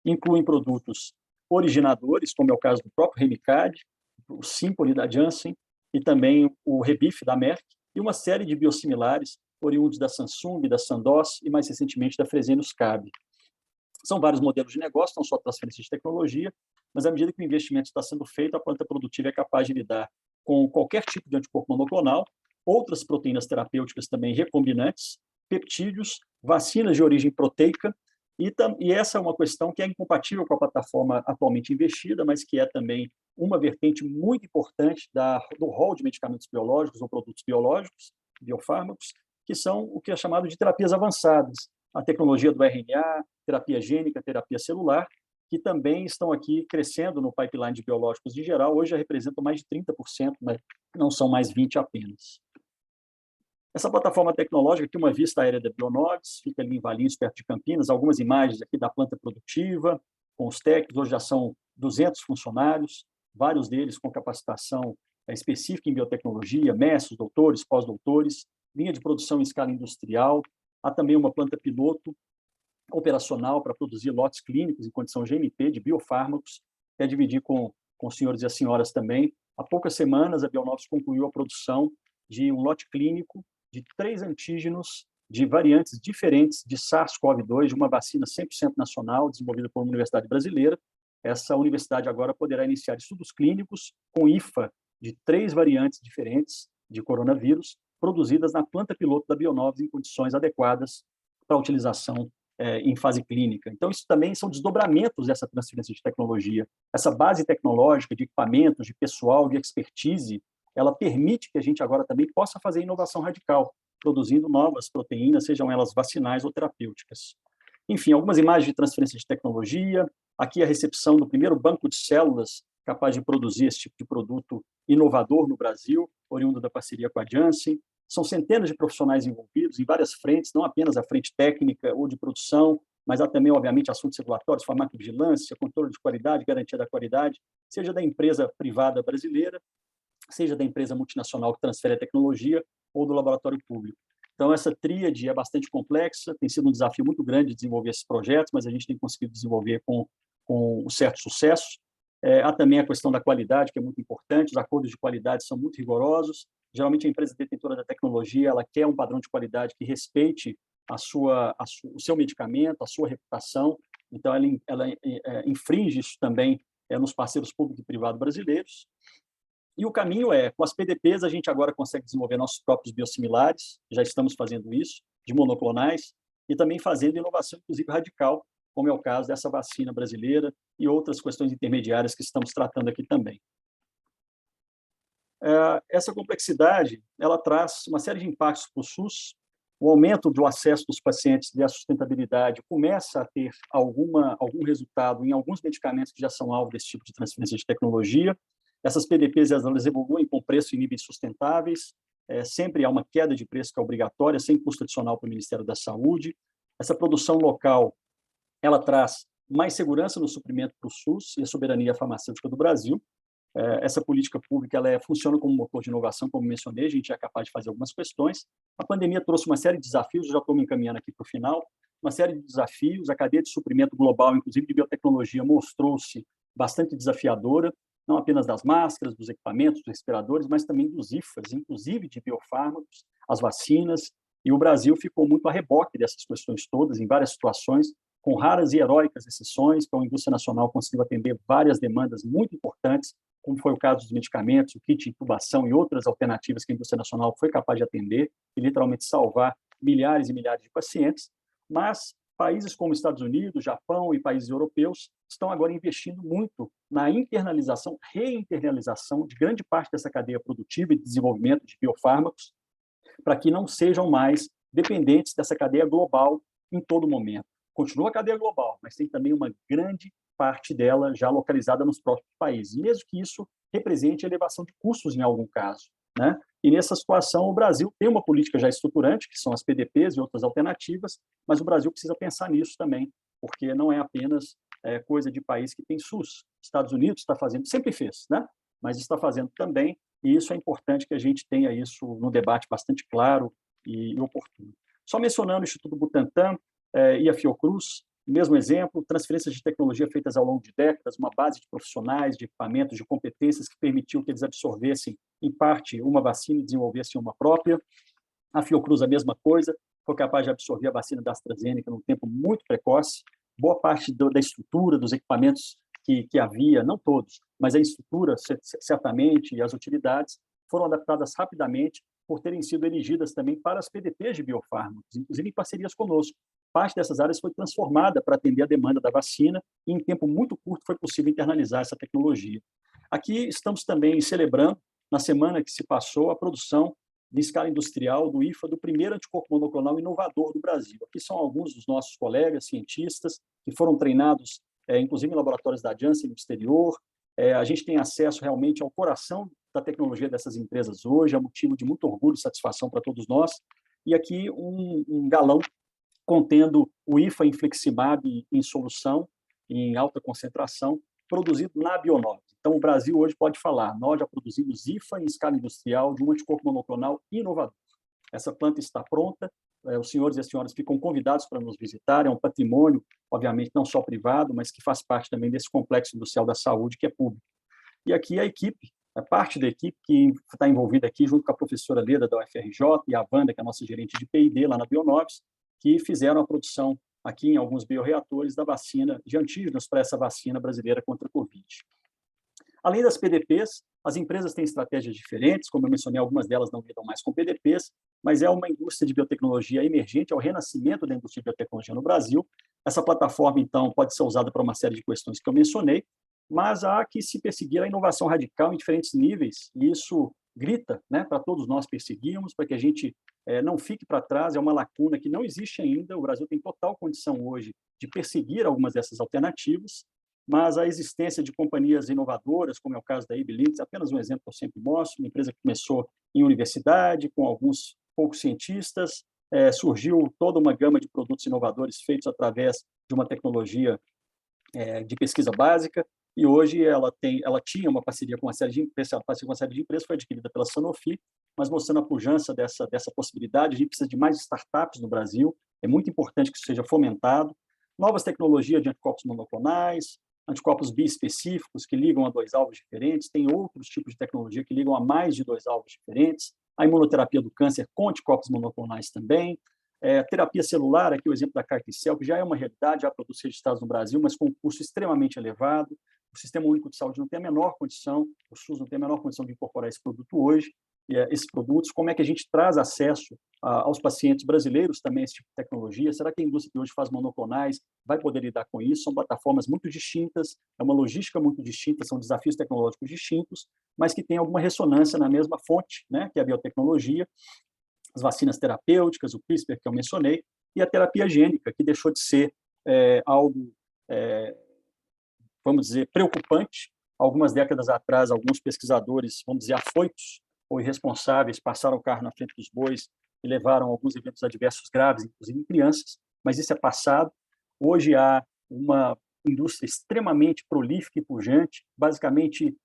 incluem produtos originadores, como é o caso do próprio Remicade, o Symphony da Janssen, e também o Rebif da Merck, e uma série de biosimilares, oriundos da Samsung, da Sandoz e, mais recentemente, da Fresenius Kabi. São vários modelos de negócio, não só transferência de tecnologia, mas à medida que o investimento está sendo feito, a planta produtiva é capaz de lidar com qualquer tipo de anticorpo monoclonal, outras proteínas terapêuticas também recombinantes, peptídeos, vacinas de origem proteica, e essa é uma questão que é incompatível com a plataforma atualmente investida, mas que é também uma vertente muito importante do rol de medicamentos biológicos ou produtos biológicos, biofármacos, que são o que é chamado de terapias avançadas, a tecnologia do RNA, terapia gênica, terapia celular, que também estão aqui crescendo no pipeline de biológicos em geral, hoje já representam mais de 30%, mas não são mais 20% apenas. Essa plataforma tecnológica aqui, uma vista aérea da Bionovis, fica ali em Valinhos, perto de Campinas, algumas imagens aqui da planta produtiva, com os técnicos, hoje já são 200 funcionários, vários deles com capacitação específica em biotecnologia, mestres, doutores, pós-doutores, linha de produção em escala industrial, há também uma planta piloto operacional para produzir lotes clínicos em condição GMP de biofármacos, quer dividir com os senhores e as senhoras também. Há poucas semanas, a Bionovis concluiu a produção de um lote clínico de 3 antígenos de variantes diferentes de SARS-CoV-2, de uma vacina 100% nacional, desenvolvida por uma universidade brasileira. Essa universidade agora poderá iniciar estudos clínicos com IFA de 3 variantes diferentes de coronavírus, produzidas na planta piloto da Bionovis em condições adequadas para a utilização em fase clínica. Então, isso também são desdobramentos dessa transferência de tecnologia. Essa base tecnológica de equipamentos, de pessoal, de expertise, ela permite que a gente agora também possa fazer inovação radical, produzindo novas proteínas, sejam elas vacinais ou terapêuticas. Enfim, algumas imagens de transferência de tecnologia. Aqui a recepção do primeiro banco de células capaz de produzir esse tipo de produto inovador no Brasil, oriundo da parceria com a Janssen. São centenas de profissionais envolvidos em várias frentes, não apenas a frente técnica ou de produção, mas há também, obviamente, assuntos regulatórios, farmacovigilância, controle de qualidade, garantia da qualidade, seja da empresa privada brasileira, seja da empresa multinacional que transfere a tecnologia ou do laboratório público. Então, essa tríade é bastante complexa, tem sido um desafio muito grande desenvolver esses projetos, mas a gente tem conseguido desenvolver com um certo sucesso. Há também a questão da qualidade, que é muito importante, os acordos de qualidade são muito rigorosos. Geralmente, a empresa detentora da tecnologia ela quer um padrão de qualidade que respeite o seu medicamento, a sua reputação, então ela infringe isso também nos parceiros público e privado brasileiros. E o caminho com as PDPs, a gente agora consegue desenvolver nossos próprios biosimilares, já estamos fazendo isso, de monoclonais, e também fazendo inovação, inclusive radical, como é o caso dessa vacina brasileira e outras questões intermediárias que estamos tratando aqui também. Essa complexidade ela traz uma série de impactos para o SUS. O aumento do acesso dos pacientes e a sustentabilidade começa a ter algum resultado em alguns medicamentos que já são alvo desse tipo de transferência de tecnologia. Essas PDPs elas evoluem com preço em níveis sustentáveis, sempre há uma queda de preço que é obrigatória, sem custo adicional para o Ministério da Saúde. Essa produção local ela traz mais segurança no suprimento para o SUS e a soberania farmacêutica do Brasil. Essa política pública ela funciona como motor de inovação, como mencionei, a gente é capaz de fazer algumas questões. A pandemia trouxe uma série de desafios, já estou me encaminhando aqui para o final, uma série de desafios, a cadeia de suprimento global, inclusive de biotecnologia, mostrou-se bastante desafiadora, não apenas das máscaras, dos equipamentos, dos respiradores, mas também dos IFAs, inclusive de biofármacos, as vacinas, e o Brasil ficou muito a reboque dessas questões todas, em várias situações, com raras e heróicas exceções, então a indústria nacional conseguiu atender várias demandas muito importantes, como foi o caso dos medicamentos, o kit de intubação e outras alternativas que a indústria nacional foi capaz de atender e literalmente salvar milhares e milhares de pacientes, mas países como Estados Unidos, Japão e países europeus estão agora investindo muito na internalização, reinternalização de grande parte dessa cadeia produtiva e de desenvolvimento de biofármacos, para que não sejam mais dependentes dessa cadeia global em todo momento. Continua a cadeia global, mas tem também uma grande parte dela já localizada nos próprios países, mesmo que isso represente elevação de custos em algum caso, né? E nessa situação o Brasil tem uma política já estruturante, que são as PDPs e outras alternativas, mas o Brasil precisa pensar nisso também, porque não é apenas coisa de país que tem SUS. Estados Unidos está fazendo, sempre fez, né? Mas está fazendo também, e isso é importante que a gente tenha isso no debate bastante claro e oportuno. Só mencionando o Instituto Butantan e a Fiocruz, mesmo exemplo, transferências de tecnologia feitas ao longo de décadas, uma base de profissionais, de equipamentos, de competências que permitiu que eles absorvessem, em parte, uma vacina e desenvolvessem uma própria. A Fiocruz, a mesma coisa, foi capaz de absorver a vacina da AstraZeneca num tempo muito precoce. Boa parte da estrutura, dos equipamentos que havia, não todos, mas a estrutura, certamente, e as utilidades, foram adaptadas rapidamente por terem sido elegidas também para as PDPs de biofármacos, inclusive em parcerias conosco. Parte dessas áreas foi transformada para atender a demanda da vacina e, em tempo muito curto, foi possível internalizar essa tecnologia. Aqui estamos também celebrando, na semana que se passou, a produção de escala industrial do IFA, do primeiro anticorpo monoclonal inovador do Brasil. Aqui são alguns dos nossos colegas cientistas que foram treinados, inclusive em laboratórios da Janssen no exterior. A gente tem acesso realmente ao coração da tecnologia dessas empresas hoje, é motivo de muito orgulho e satisfação para todos nós. E aqui um galão contendo o IFA infliximab em solução, em alta concentração, produzido na Bionov. Então, o Brasil hoje pode falar, nós já produzimos IFA em escala industrial de um anticorpo monoclonal inovador. Essa planta está pronta, os senhores e as senhoras ficam convidados para nos visitar, é um patrimônio, obviamente, não só privado, mas que faz parte também desse complexo industrial da saúde, que é público. E aqui a equipe, a parte da equipe que está envolvida aqui, junto com a professora Leda da UFRJ e a Wanda, que é a nossa gerente de P&D lá na Bionovis, que fizeram a produção aqui em alguns bioreatores da vacina de antígenos para essa vacina brasileira contra a Covid. Além das PDPs, as empresas têm estratégias diferentes, como eu mencionei, algumas delas não lidam mais com PDPs, mas é uma indústria de biotecnologia emergente, é o renascimento da indústria de biotecnologia no Brasil. Essa plataforma, então, pode ser usada para uma série de questões que eu mencionei, mas há que se perseguir a inovação radical em diferentes níveis, e isso grita, né, para todos nós perseguirmos, para que a gente não fique para trás, é uma lacuna que não existe ainda, o Brasil tem total condição hoje de perseguir algumas dessas alternativas, mas a existência de companhias inovadoras, como é o caso da Abilinx, apenas um exemplo que eu sempre mostro, uma empresa que começou em universidade, com alguns poucos cientistas, surgiu toda uma gama de produtos inovadores feitos através de uma tecnologia de pesquisa básica, e hoje ela tinha uma parceria com uma série de empresas, foi adquirida pela Sanofi, mas mostrando a pujança dessa possibilidade. A gente precisa de mais startups no Brasil, é muito importante que isso seja fomentado. Novas tecnologias de anticorpos monoclonais, anticorpos biespecíficos que ligam a dois alvos diferentes, tem outros tipos de tecnologia que ligam a mais de dois alvos diferentes, a imunoterapia do câncer com anticorpos monoclonais também, terapia celular, aqui o exemplo da Carticel, que já é uma realidade, já produtos registrados no Brasil, mas com um custo extremamente elevado. O Sistema Único de Saúde não tem a menor condição, o SUS não tem a menor condição de incorporar esse produto hoje, esses produtos, como é que a gente traz acesso aos pacientes brasileiros também a esse tipo de tecnologia? Será que a indústria que hoje faz monoclonais vai poder lidar com isso? São plataformas muito distintas, é uma logística muito distinta, são desafios tecnológicos distintos, mas que têm alguma ressonância na mesma fonte, né, que é a biotecnologia, as vacinas terapêuticas, o CRISPR que eu mencionei, e a terapia gênica, que deixou de ser algo, vamos dizer, preocupante. Algumas décadas atrás, alguns pesquisadores, vamos dizer, afoitos ou irresponsáveis, passaram o carro na frente dos bois e levaram alguns eventos adversos graves, inclusive em crianças, mas isso é passado. Hoje há uma indústria extremamente prolífica e pujante. Basicamente,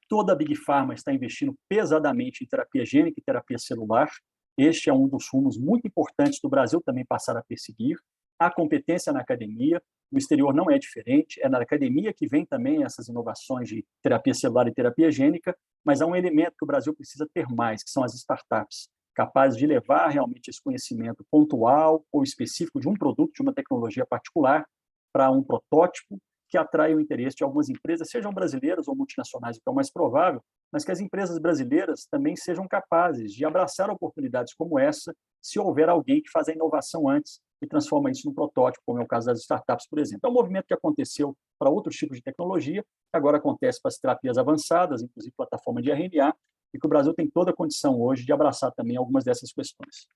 toda a Big Pharma está investindo pesadamente em terapia gênica e terapia celular. Este é um dos rumos muito importantes do Brasil também passar a perseguir. A competência na academia, no exterior não é diferente, é na academia que vem também essas inovações de terapia celular e terapia gênica, mas há um elemento que o Brasil precisa ter mais, que são as startups, capazes de levar realmente esse conhecimento pontual ou específico de um produto, de uma tecnologia particular, para um protótipo que atrai o interesse de algumas empresas, sejam brasileiras ou multinacionais, o que é o mais provável, mas que as empresas brasileiras também sejam capazes de abraçar oportunidades como essa, se houver alguém que faz a inovação antes e transforma isso num protótipo, como é o caso das startups, por exemplo. É um movimento que aconteceu para outros tipos de tecnologia, que agora acontece para as terapias avançadas, inclusive plataforma de RNA, e que o Brasil tem toda a condição hoje de abraçar também algumas dessas questões.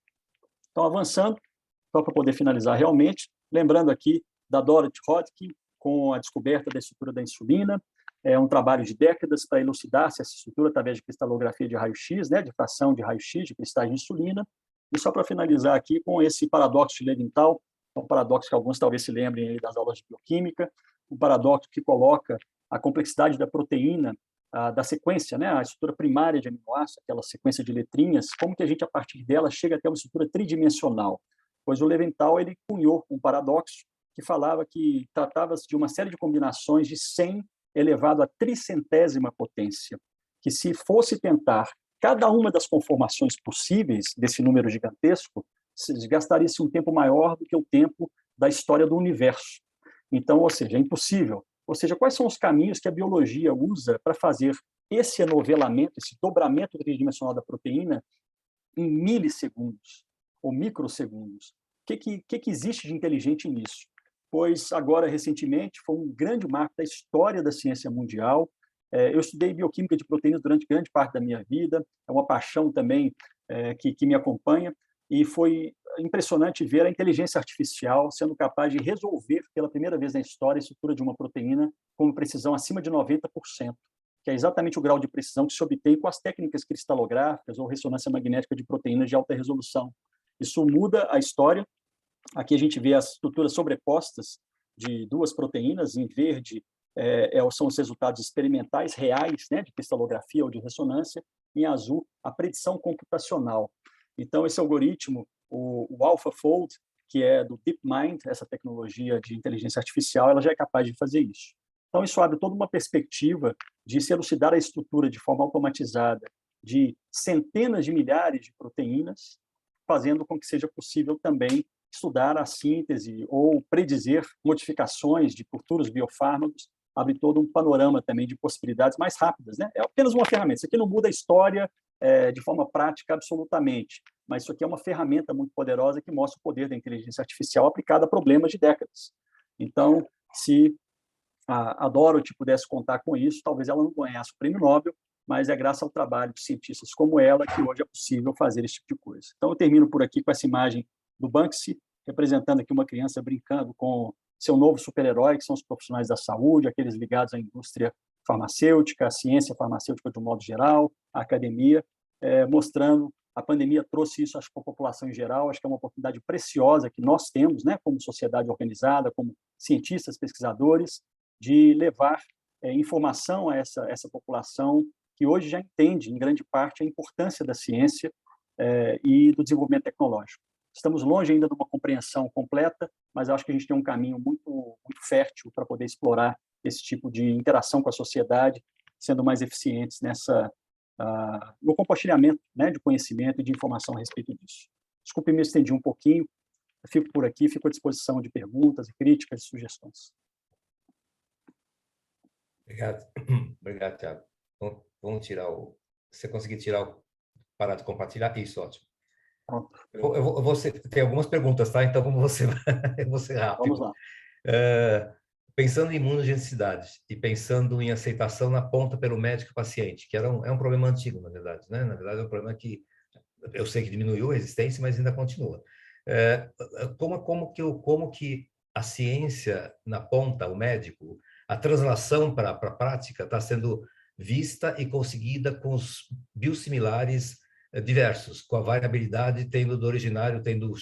Então, avançando, só para poder finalizar realmente, lembrando aqui da Dorothy Hodgkin, com a descoberta da estrutura da insulina, é um trabalho de décadas para elucidar-se essa estrutura através de cristalografia de raio-x, né, de fração de raio-x, de cristais de insulina. E só para finalizar aqui com esse paradoxo de Levinthal, é um paradoxo que alguns talvez se lembrem aí das aulas de bioquímica, um paradoxo que coloca a complexidade da proteína, da sequência, né, a estrutura primária de aminoácidos, aquela sequência de letrinhas, como que a gente, a partir dela, chega até uma estrutura tridimensional. Pois o Levinthal ele cunhou um paradoxo que falava que tratava-se de uma série de combinações de 100 elevado à tricentésima potência, que se fosse tentar cada uma das conformações possíveis desse número gigantesco, gastaria-se um tempo maior do que o tempo da história do universo. Então, ou seja, é impossível. Ou seja, quais são os caminhos que a biologia usa para fazer esse enovelamento, esse dobramento tridimensional da proteína em milissegundos ou microsegundos? O que existe de inteligente nisso? Pois agora, recentemente, foi um grande marco da história da ciência mundial. Eu estudei bioquímica de proteínas durante grande parte da minha vida, é uma paixão também que me acompanha, e foi impressionante ver a inteligência artificial sendo capaz de resolver, pela primeira vez na história, a estrutura de uma proteína com precisão acima de 90%, que é exatamente o grau de precisão que se obtém com as técnicas cristalográficas ou ressonância magnética de proteínas de alta resolução. Isso muda a história. Aqui a gente vê as estruturas sobrepostas de duas proteínas. Em verde são os resultados experimentais reais, né, de cristalografia ou de ressonância. Em azul, a predição computacional. Então, esse algoritmo, o AlphaFold, que é do DeepMind, essa tecnologia de inteligência artificial, ela já é capaz de fazer isso. Então, isso abre toda uma perspectiva de se elucidar a estrutura de forma automatizada de centenas de milhares de proteínas, fazendo com que seja possível também estudar a síntese ou predizer modificações de futuros biofármacos, abre todo um panorama também de possibilidades mais rápidas, né? É apenas uma ferramenta. Isso aqui não muda a história de forma prática absolutamente, mas isso aqui é uma ferramenta muito poderosa que mostra o poder da inteligência artificial aplicada a problemas de décadas. Então, se a Dorothy pudesse contar com isso, talvez ela não ganhasse o prêmio Nobel, mas é graças ao trabalho de cientistas como ela que hoje é possível fazer esse tipo de coisa. Então, eu termino por aqui com essa imagem do Banksy, representando aqui uma criança brincando com seu novo super-herói, que são os profissionais da saúde, aqueles ligados à indústria farmacêutica, à ciência farmacêutica de um modo geral, à academia, mostrando a pandemia trouxe isso, acho, para a população em geral. Acho que é uma oportunidade preciosa que nós temos, né, como sociedade organizada, como cientistas, pesquisadores, de levar informação a essa população que hoje já entende, em grande parte, a importância da ciência e do desenvolvimento tecnológico. Estamos longe ainda de uma compreensão completa, mas acho que a gente tem um caminho muito, muito fértil para poder explorar esse tipo de interação com a sociedade, sendo mais eficientes no compartilhamento, né, de conhecimento e de informação a respeito disso. Desculpe, me estendi um pouquinho, eu fico por aqui, fico à disposição de perguntas, críticas e sugestões. Obrigado. Obrigado, Thiago. Então, vamos tirar se você conseguir parar de compartilhar, isso, ótimo. Pronto. Tem algumas perguntas, tá? Então, eu vou ser rápido. Vamos lá. Pensando em imunogenicidade e pensando em aceitação na ponta pelo médico e paciente, que é um problema antigo, na verdade, né? Na verdade, é um problema que eu sei que diminuiu a resistência, mas ainda continua. Como que a ciência na ponta, o médico, a translação para a prática está sendo vista e conseguida com os biosimilares diversos, com a variabilidade tendo do originário, tendo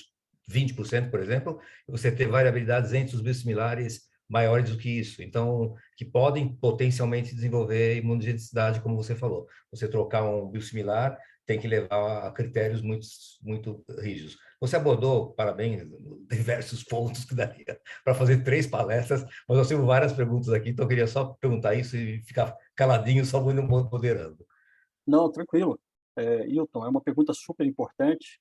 20%, por exemplo, você ter variabilidades entre os biosimilares maiores do que isso. Então, que podem potencialmente desenvolver imunogenicidade, como você falou. Você trocar um biosimilar tem que levar a critérios muito rígidos. Você abordou, parabéns, diversos pontos que daria para fazer 3 palestras, mas eu tenho várias perguntas aqui, então eu queria só perguntar isso e ficar caladinho, só vou moderando. Não, tranquilo. Hilton, é uma pergunta super importante.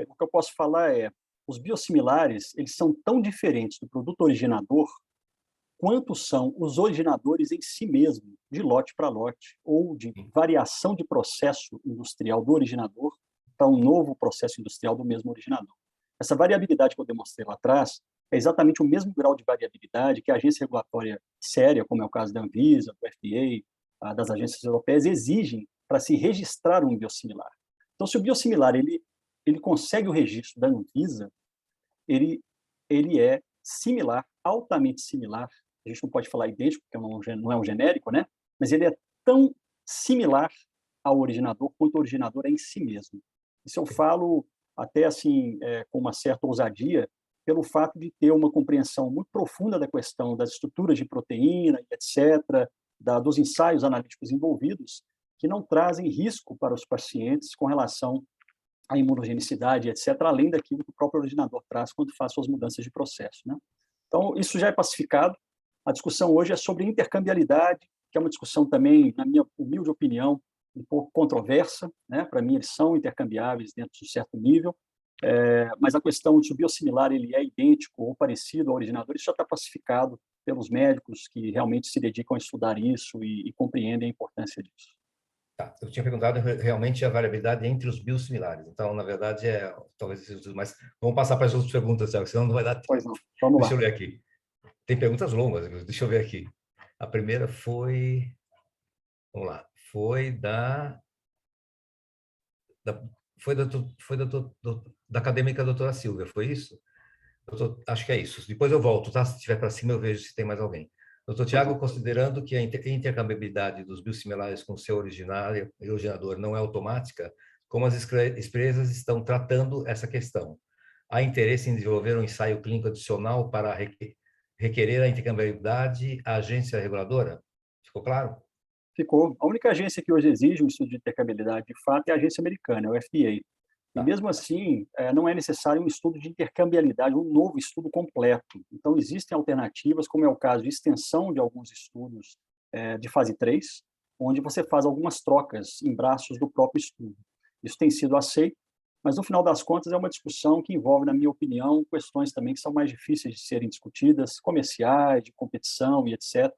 O que eu posso falar é, os biosimilares, eles são tão diferentes do produto originador quanto são os originadores em si mesmo, de lote para lote, ou de variação de processo industrial do originador para um novo processo industrial do mesmo originador. Essa variabilidade que eu demonstrei lá atrás é exatamente o mesmo grau de variabilidade que a agência regulatória séria, como é o caso da Anvisa, do FDA, das agências europeias, exigem para se registrar um biosimilar. Então, se o biosimilar ele consegue o registro da Anvisa, ele é similar, altamente similar. A gente não pode falar idêntico, porque não é um genérico, né? Mas ele é tão similar ao originador quanto o originador é em si mesmo. Isso eu falo até assim com uma certa ousadia, pelo fato de ter uma compreensão muito profunda da questão das estruturas de proteína, etc., dos ensaios analíticos envolvidos, que não trazem risco para os pacientes com relação à imunogenicidade, etc., além daquilo que o próprio originador traz quando faz suas mudanças de processo, né? Então, isso já é pacificado. A discussão hoje é sobre intercambialidade, que é uma discussão também, na minha humilde opinião, um pouco controversa, né? Para mim, eles são intercambiáveis dentro de um certo nível, mas a questão de se o biosimilar ele é idêntico ou parecido ao originador, isso já está pacificado pelos médicos que realmente se dedicam a estudar isso e compreendem a importância disso. Tá, eu tinha perguntado realmente a variabilidade entre os biosimilares. Então, na verdade, talvez... Mas vamos passar para as outras perguntas, Thiago, senão não vai dar tempo. Pois não, vamos lá. Deixa eu ver aqui. Tem perguntas longas, deixa eu ver aqui. A primeira foi... Vamos lá. Foi da acadêmica doutora Silvia, foi isso? Acho que é isso. Depois eu volto, tá? Se estiver para cima, eu vejo se tem mais alguém. Doutor Tiago, considerando que a intercambiabilidade dos biosimilares com seu originador não é automática, como as empresas estão tratando essa questão? Há interesse em desenvolver um ensaio clínico adicional para requerer a intercambiabilidade à agência reguladora? Ficou claro? Ficou. A única agência que hoje exige um estudo de intercambiabilidade, de fato, é a agência americana, é o FDA. E Tá. mesmo assim, não é necessário um estudo de intercambiabilidade, um novo estudo completo. Então, existem alternativas, como é o caso de extensão de alguns estudos de fase 3, onde você faz algumas trocas em braços do próprio estudo. Isso tem sido aceito, mas, no final das contas, é uma discussão que envolve, na minha opinião, questões também que são mais difíceis de serem discutidas, comerciais, de competição e etc.,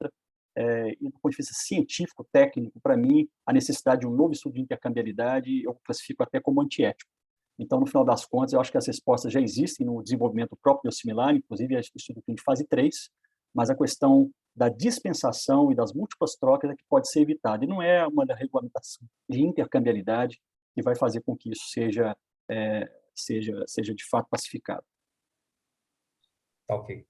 e do ponto de vista científico, técnico, para mim, a necessidade de um novo estudo de intercambiabilidade eu classifico até como antiético. Então, no final das contas, eu acho que as respostas já existem no desenvolvimento próprio biosimilar, inclusive o estudo de fase 3, mas a questão da dispensação e das múltiplas trocas é que pode ser evitada. E não é uma regulamentação de intercambiabilidade que vai fazer com que isso seja de fato pacificado. Tá, ok.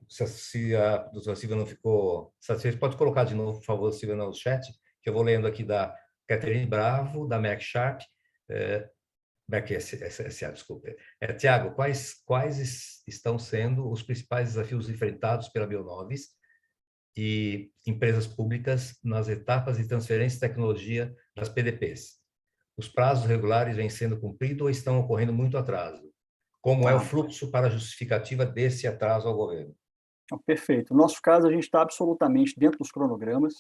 Se a doutora Silvia não ficou satisfeita, pode colocar de novo, por favor, Silvia, no chat, que eu vou lendo aqui da Catherine Bravo, da Merck Sharp, Merck SA, desculpa. Tiago, quais estão sendo os principais desafios enfrentados pela Bionovis e empresas públicas nas etapas de transferência de tecnologia das PDPs? Os prazos regulares vêm sendo cumpridos ou estão ocorrendo muito atraso? Como é o fluxo para a justificativa desse atraso ao governo? Perfeito. No nosso caso, a gente está absolutamente dentro dos cronogramas.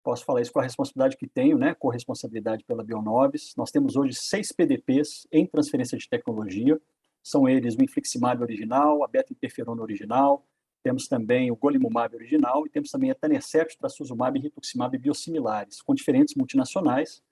Posso falar isso com a responsabilidade que tenho, né? Corresponsabilidade pela Bionovis. Nós temos hoje 6 PDPs em transferência de tecnologia. São eles o infliximab original, a beta-interferona original, temos também o golimumab original e temos também a etanercept, trastuzumab e rituximab biosimilares, com diferentes multinacionais.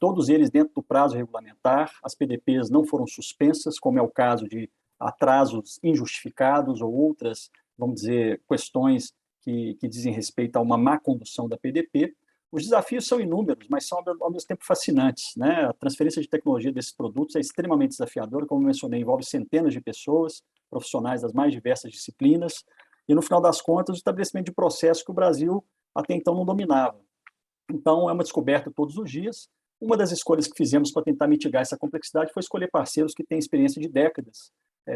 Todos eles dentro do prazo regulamentar. As PDPs não foram suspensas, como é o caso de atrasos injustificados ou outras, vamos dizer, questões que dizem respeito a uma má condução da PDP. Os desafios são inúmeros, mas são, ao mesmo tempo, fascinantes, né? A transferência de tecnologia desses produtos é extremamente desafiadora, como eu mencionei, envolve centenas de pessoas, profissionais das mais diversas disciplinas, e, no final das contas, o estabelecimento de processos que o Brasil até então não dominava. Então, é uma descoberta todos os dias. Uma das escolhas que fizemos para tentar mitigar essa complexidade foi escolher parceiros que têm experiência de décadas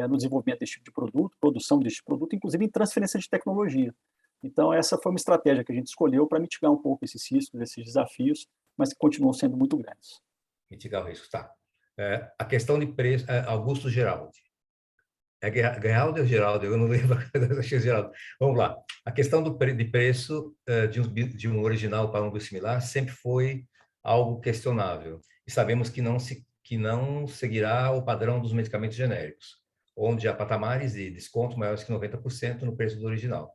no desenvolvimento desse tipo de produto, produção desse produto, inclusive em transferência de tecnologia. Então, essa foi uma estratégia que a gente escolheu para mitigar um pouco esses riscos, esses desafios, mas que continuam sendo muito grandes. Mitigar o risco, tá. A questão de preço, Augusto Geraldi. É Geraldi ou Geraldo? Eu não lembro. Achei Geraldo. Vamos lá. A questão de preço de um original para um biosimilar sempre foi algo questionável. E sabemos que não seguirá o padrão dos medicamentos genéricos, onde há patamares de desconto maiores que 90% no preço do original.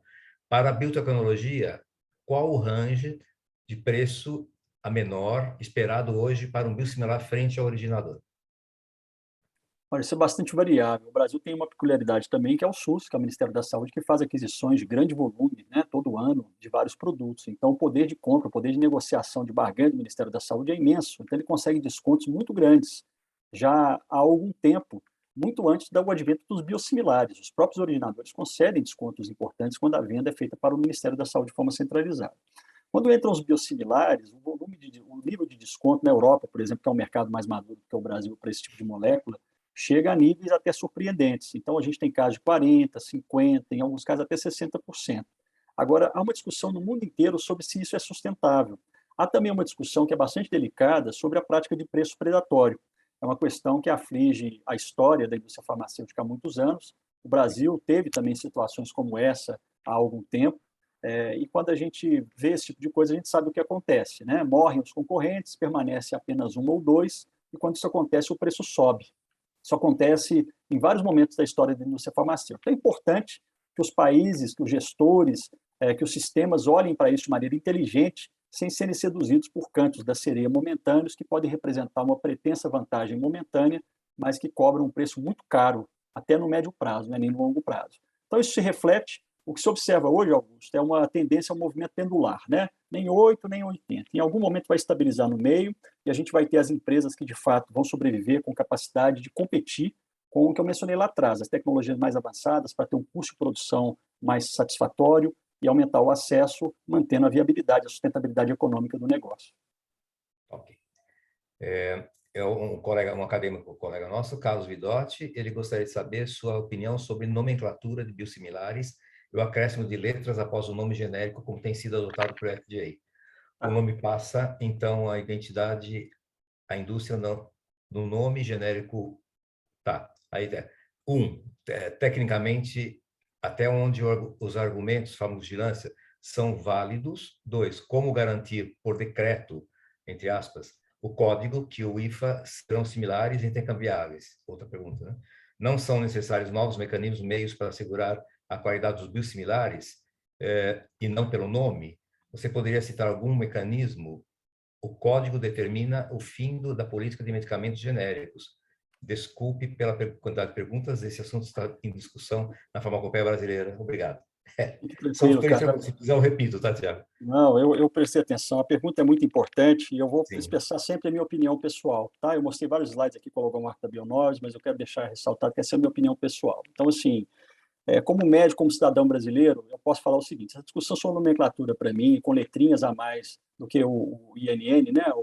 Para a biotecnologia, qual o range de preço a menor esperado hoje para um biosimilar frente ao originador? Olha, isso é bastante variável. O Brasil tem uma peculiaridade também, que é o SUS, que é o Ministério da Saúde, que faz aquisições de grande volume, né, todo ano, de vários produtos. Então, o poder de compra, o poder de negociação, de barganha do Ministério da Saúde é imenso. Então, ele consegue descontos muito grandes, já há algum tempo, muito antes do advento dos biosimilares. Os próprios originadores concedem descontos importantes quando a venda é feita para o Ministério da Saúde de forma centralizada. Quando entram os biosimilares, o nível de desconto na Europa, por exemplo, que é um mercado mais maduro que o Brasil para esse tipo de molécula, chega a níveis até surpreendentes. Então, a gente tem casos de 40%, 50%, em alguns casos até 60%. Agora, há uma discussão no mundo inteiro sobre se isso é sustentável. Há também uma discussão que é bastante delicada sobre a prática de preço predatório. É uma questão que aflige a história da indústria farmacêutica há muitos anos. O Brasil teve também situações como essa há algum tempo, e quando a gente vê esse tipo de coisa, a gente sabe o que acontece, né? Morrem os concorrentes, permanece apenas um ou dois, e quando isso acontece, o preço sobe. Isso acontece em vários momentos da história da indústria farmacêutica. Então, é importante que os países, que os gestores, que os sistemas olhem para isso de maneira inteligente, sem serem seduzidos por cantos da sereia momentâneos, que podem representar uma pretensa vantagem momentânea, mas que cobram um preço muito caro, até no médio prazo, nem no longo prazo. Então, isso se reflete. O que se observa hoje, Augusto, é uma tendência ao movimento pendular, né? Nem 8, nem 80. Em algum momento vai estabilizar no meio e a gente vai ter as empresas que, de fato, vão sobreviver com capacidade de competir com o que eu mencionei lá atrás, as tecnologias mais avançadas para ter um custo de produção mais satisfatório e aumentar o acesso, mantendo a viabilidade, a sustentabilidade econômica do negócio. Ok. Um acadêmico, colega nosso, Carlos Vidotti, ele gostaria de saber sua opinião sobre nomenclatura de biosimilares e o acréscimo de letras após o nome genérico, como tem sido adotado por FDA. O nome passa, então, a identidade, a indústria no nome genérico. Tá, a ideia. Tecnicamente, até onde os argumentos farmacovigilância são válidos. 2, como garantir, por decreto, entre aspas, o código que o IFA serão similares e intercambiáveis? Outra pergunta, né? Não são necessários novos mecanismos, meios para assegurar a qualidade dos biosimilares e não pelo nome? Você poderia citar algum mecanismo? O código determina o fim da política de medicamentos genéricos. Desculpe pela quantidade de perguntas, esse assunto está em discussão na farmacopeia brasileira. Obrigado. Tranquilo, cara. Se quiser, eu repito, tá, Tiago? Não, eu prestei atenção. A pergunta é muito importante e eu vou Sim. expressar sempre a minha opinião pessoal, tá? Eu mostrei vários slides aqui com a logomarca da Bionovis, mas eu quero deixar ressaltado que essa é a minha opinião pessoal. Então, assim, como médico, como cidadão brasileiro, eu posso falar o seguinte: essa discussão sobre nomenclatura, para mim, com letrinhas a mais do que o INN, né, a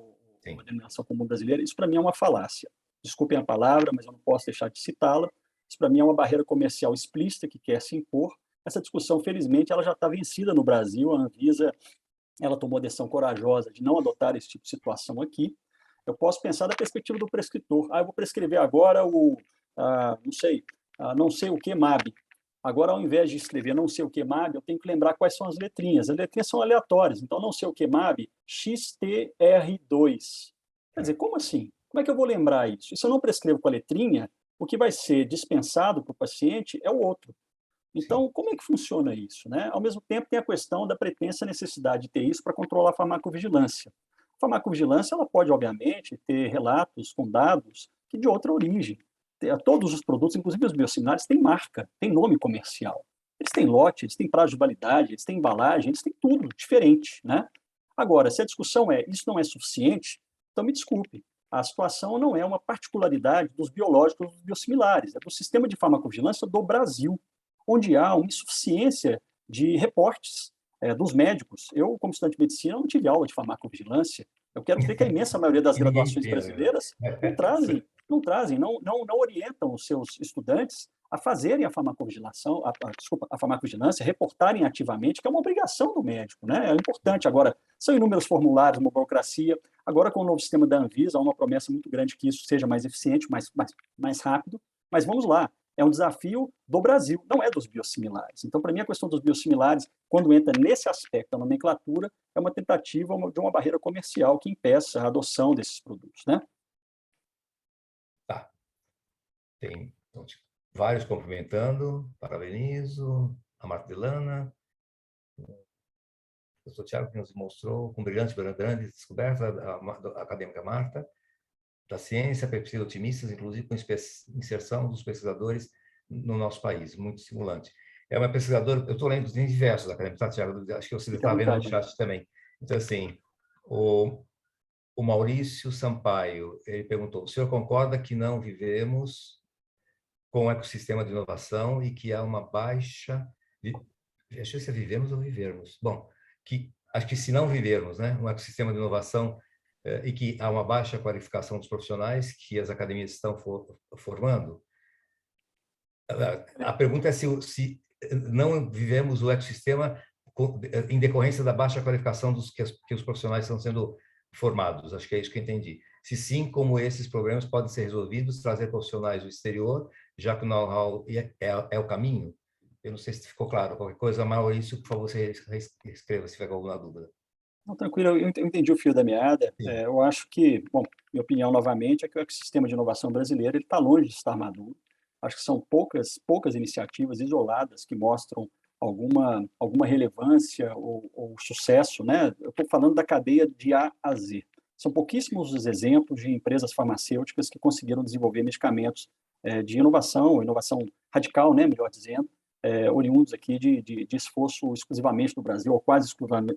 Denominação Comum Brasileira, isso para mim é uma falácia. Desculpem a palavra, mas eu não posso deixar de citá-la. Isso para mim é uma barreira comercial explícita que quer se impor. Essa discussão, felizmente, ela já está vencida no Brasil. A Anvisa, ela tomou a decisão corajosa de não adotar esse tipo de situação aqui. Eu posso pensar da perspectiva do prescritor. Eu vou prescrever agora não sei o que MAB. Agora, ao invés de escrever não sei o que MAB, eu tenho que lembrar quais são as letrinhas. As letrinhas são aleatórias, então não sei o que MAB, XTR2. Quer dizer, como assim? Como é que eu vou lembrar isso? E se eu não prescrevo com a letrinha, o que vai ser dispensado para o paciente é o outro. Então, como é que funciona isso, né? Ao mesmo tempo, tem a questão da pretensa necessidade de ter isso para controlar a farmacovigilância. A farmacovigilância, ela pode, obviamente, ter relatos com dados que de outra origem. Todos os produtos, inclusive os biosimilares, têm marca, têm nome comercial. Eles têm lote, eles têm prazo de validade, eles têm embalagem, eles têm tudo diferente, né? Agora, se a discussão é isso não é suficiente, então me desculpe, a situação não é uma particularidade dos biológicos dos biosimilares, é do sistema de farmacovigilância do Brasil, onde há uma insuficiência de reportes dos médicos. Eu, como estudante de medicina, não tive aula de farmacovigilância. Eu quero crer que a imensa maioria das graduações brasileiras não orientam os seus estudantes a fazerem a farmacovigilação, a farmacovigilância, reportarem ativamente, que é uma obrigação do médico, né? É importante. Agora, são inúmeros formulários, uma burocracia. Agora, com o novo sistema da Anvisa, há uma promessa muito grande que isso seja mais eficiente, mais rápido. Mas vamos lá, é um desafio do Brasil, não é dos biosimilares. Então, para mim, a questão dos biosimilares, quando entra nesse aspecto da nomenclatura, é uma tentativa de uma barreira comercial que impeça a adoção desses produtos, né? Tá. Tem vários cumprimentando, parabenizo, a Marta Delana, o professor Tiago, que nos mostrou com brilhante, grande descoberta, a acadêmica Marta, da ciência, pesquisa otimistas, inclusive com inserção dos pesquisadores no nosso país, muito estimulante. É uma pesquisadora, eu estou lendo tem diversos acadêmicos, tá, Tiago? Acho que você está vendo no chat também. Então, assim, o Maurício Sampaio, ele perguntou, o senhor concorda que não vivemos com o ecossistema de inovação e que há uma baixa... Acho que se é vivemos ou vivermos. Bom, acho que se não vivermos, né, um ecossistema de inovação e que há uma baixa qualificação dos profissionais que as academias estão formando, a pergunta é se não vivemos o ecossistema em decorrência da baixa qualificação que os profissionais estão sendo formados. Acho que é isso que eu entendi. Se sim, como esses problemas podem ser resolvidos, trazer profissionais do exterior, já que o know-how é o caminho? Eu não sei se ficou claro. Qualquer coisa, Maurício, por favor, você escreva se tiver alguma dúvida. Não, tranquilo, eu entendi o fio da meada. Eu acho que, bom, minha opinião novamente é que o ecossistema de inovação brasileiro está longe de estar maduro. Acho que são poucas iniciativas isoladas que mostram alguma relevância ou sucesso, né? Eu estou falando da cadeia de A a Z. São pouquíssimos os exemplos de empresas farmacêuticas que conseguiram desenvolver medicamentos de inovação radical, né, melhor dizendo, oriundos aqui de esforço exclusivamente do Brasil, ou quase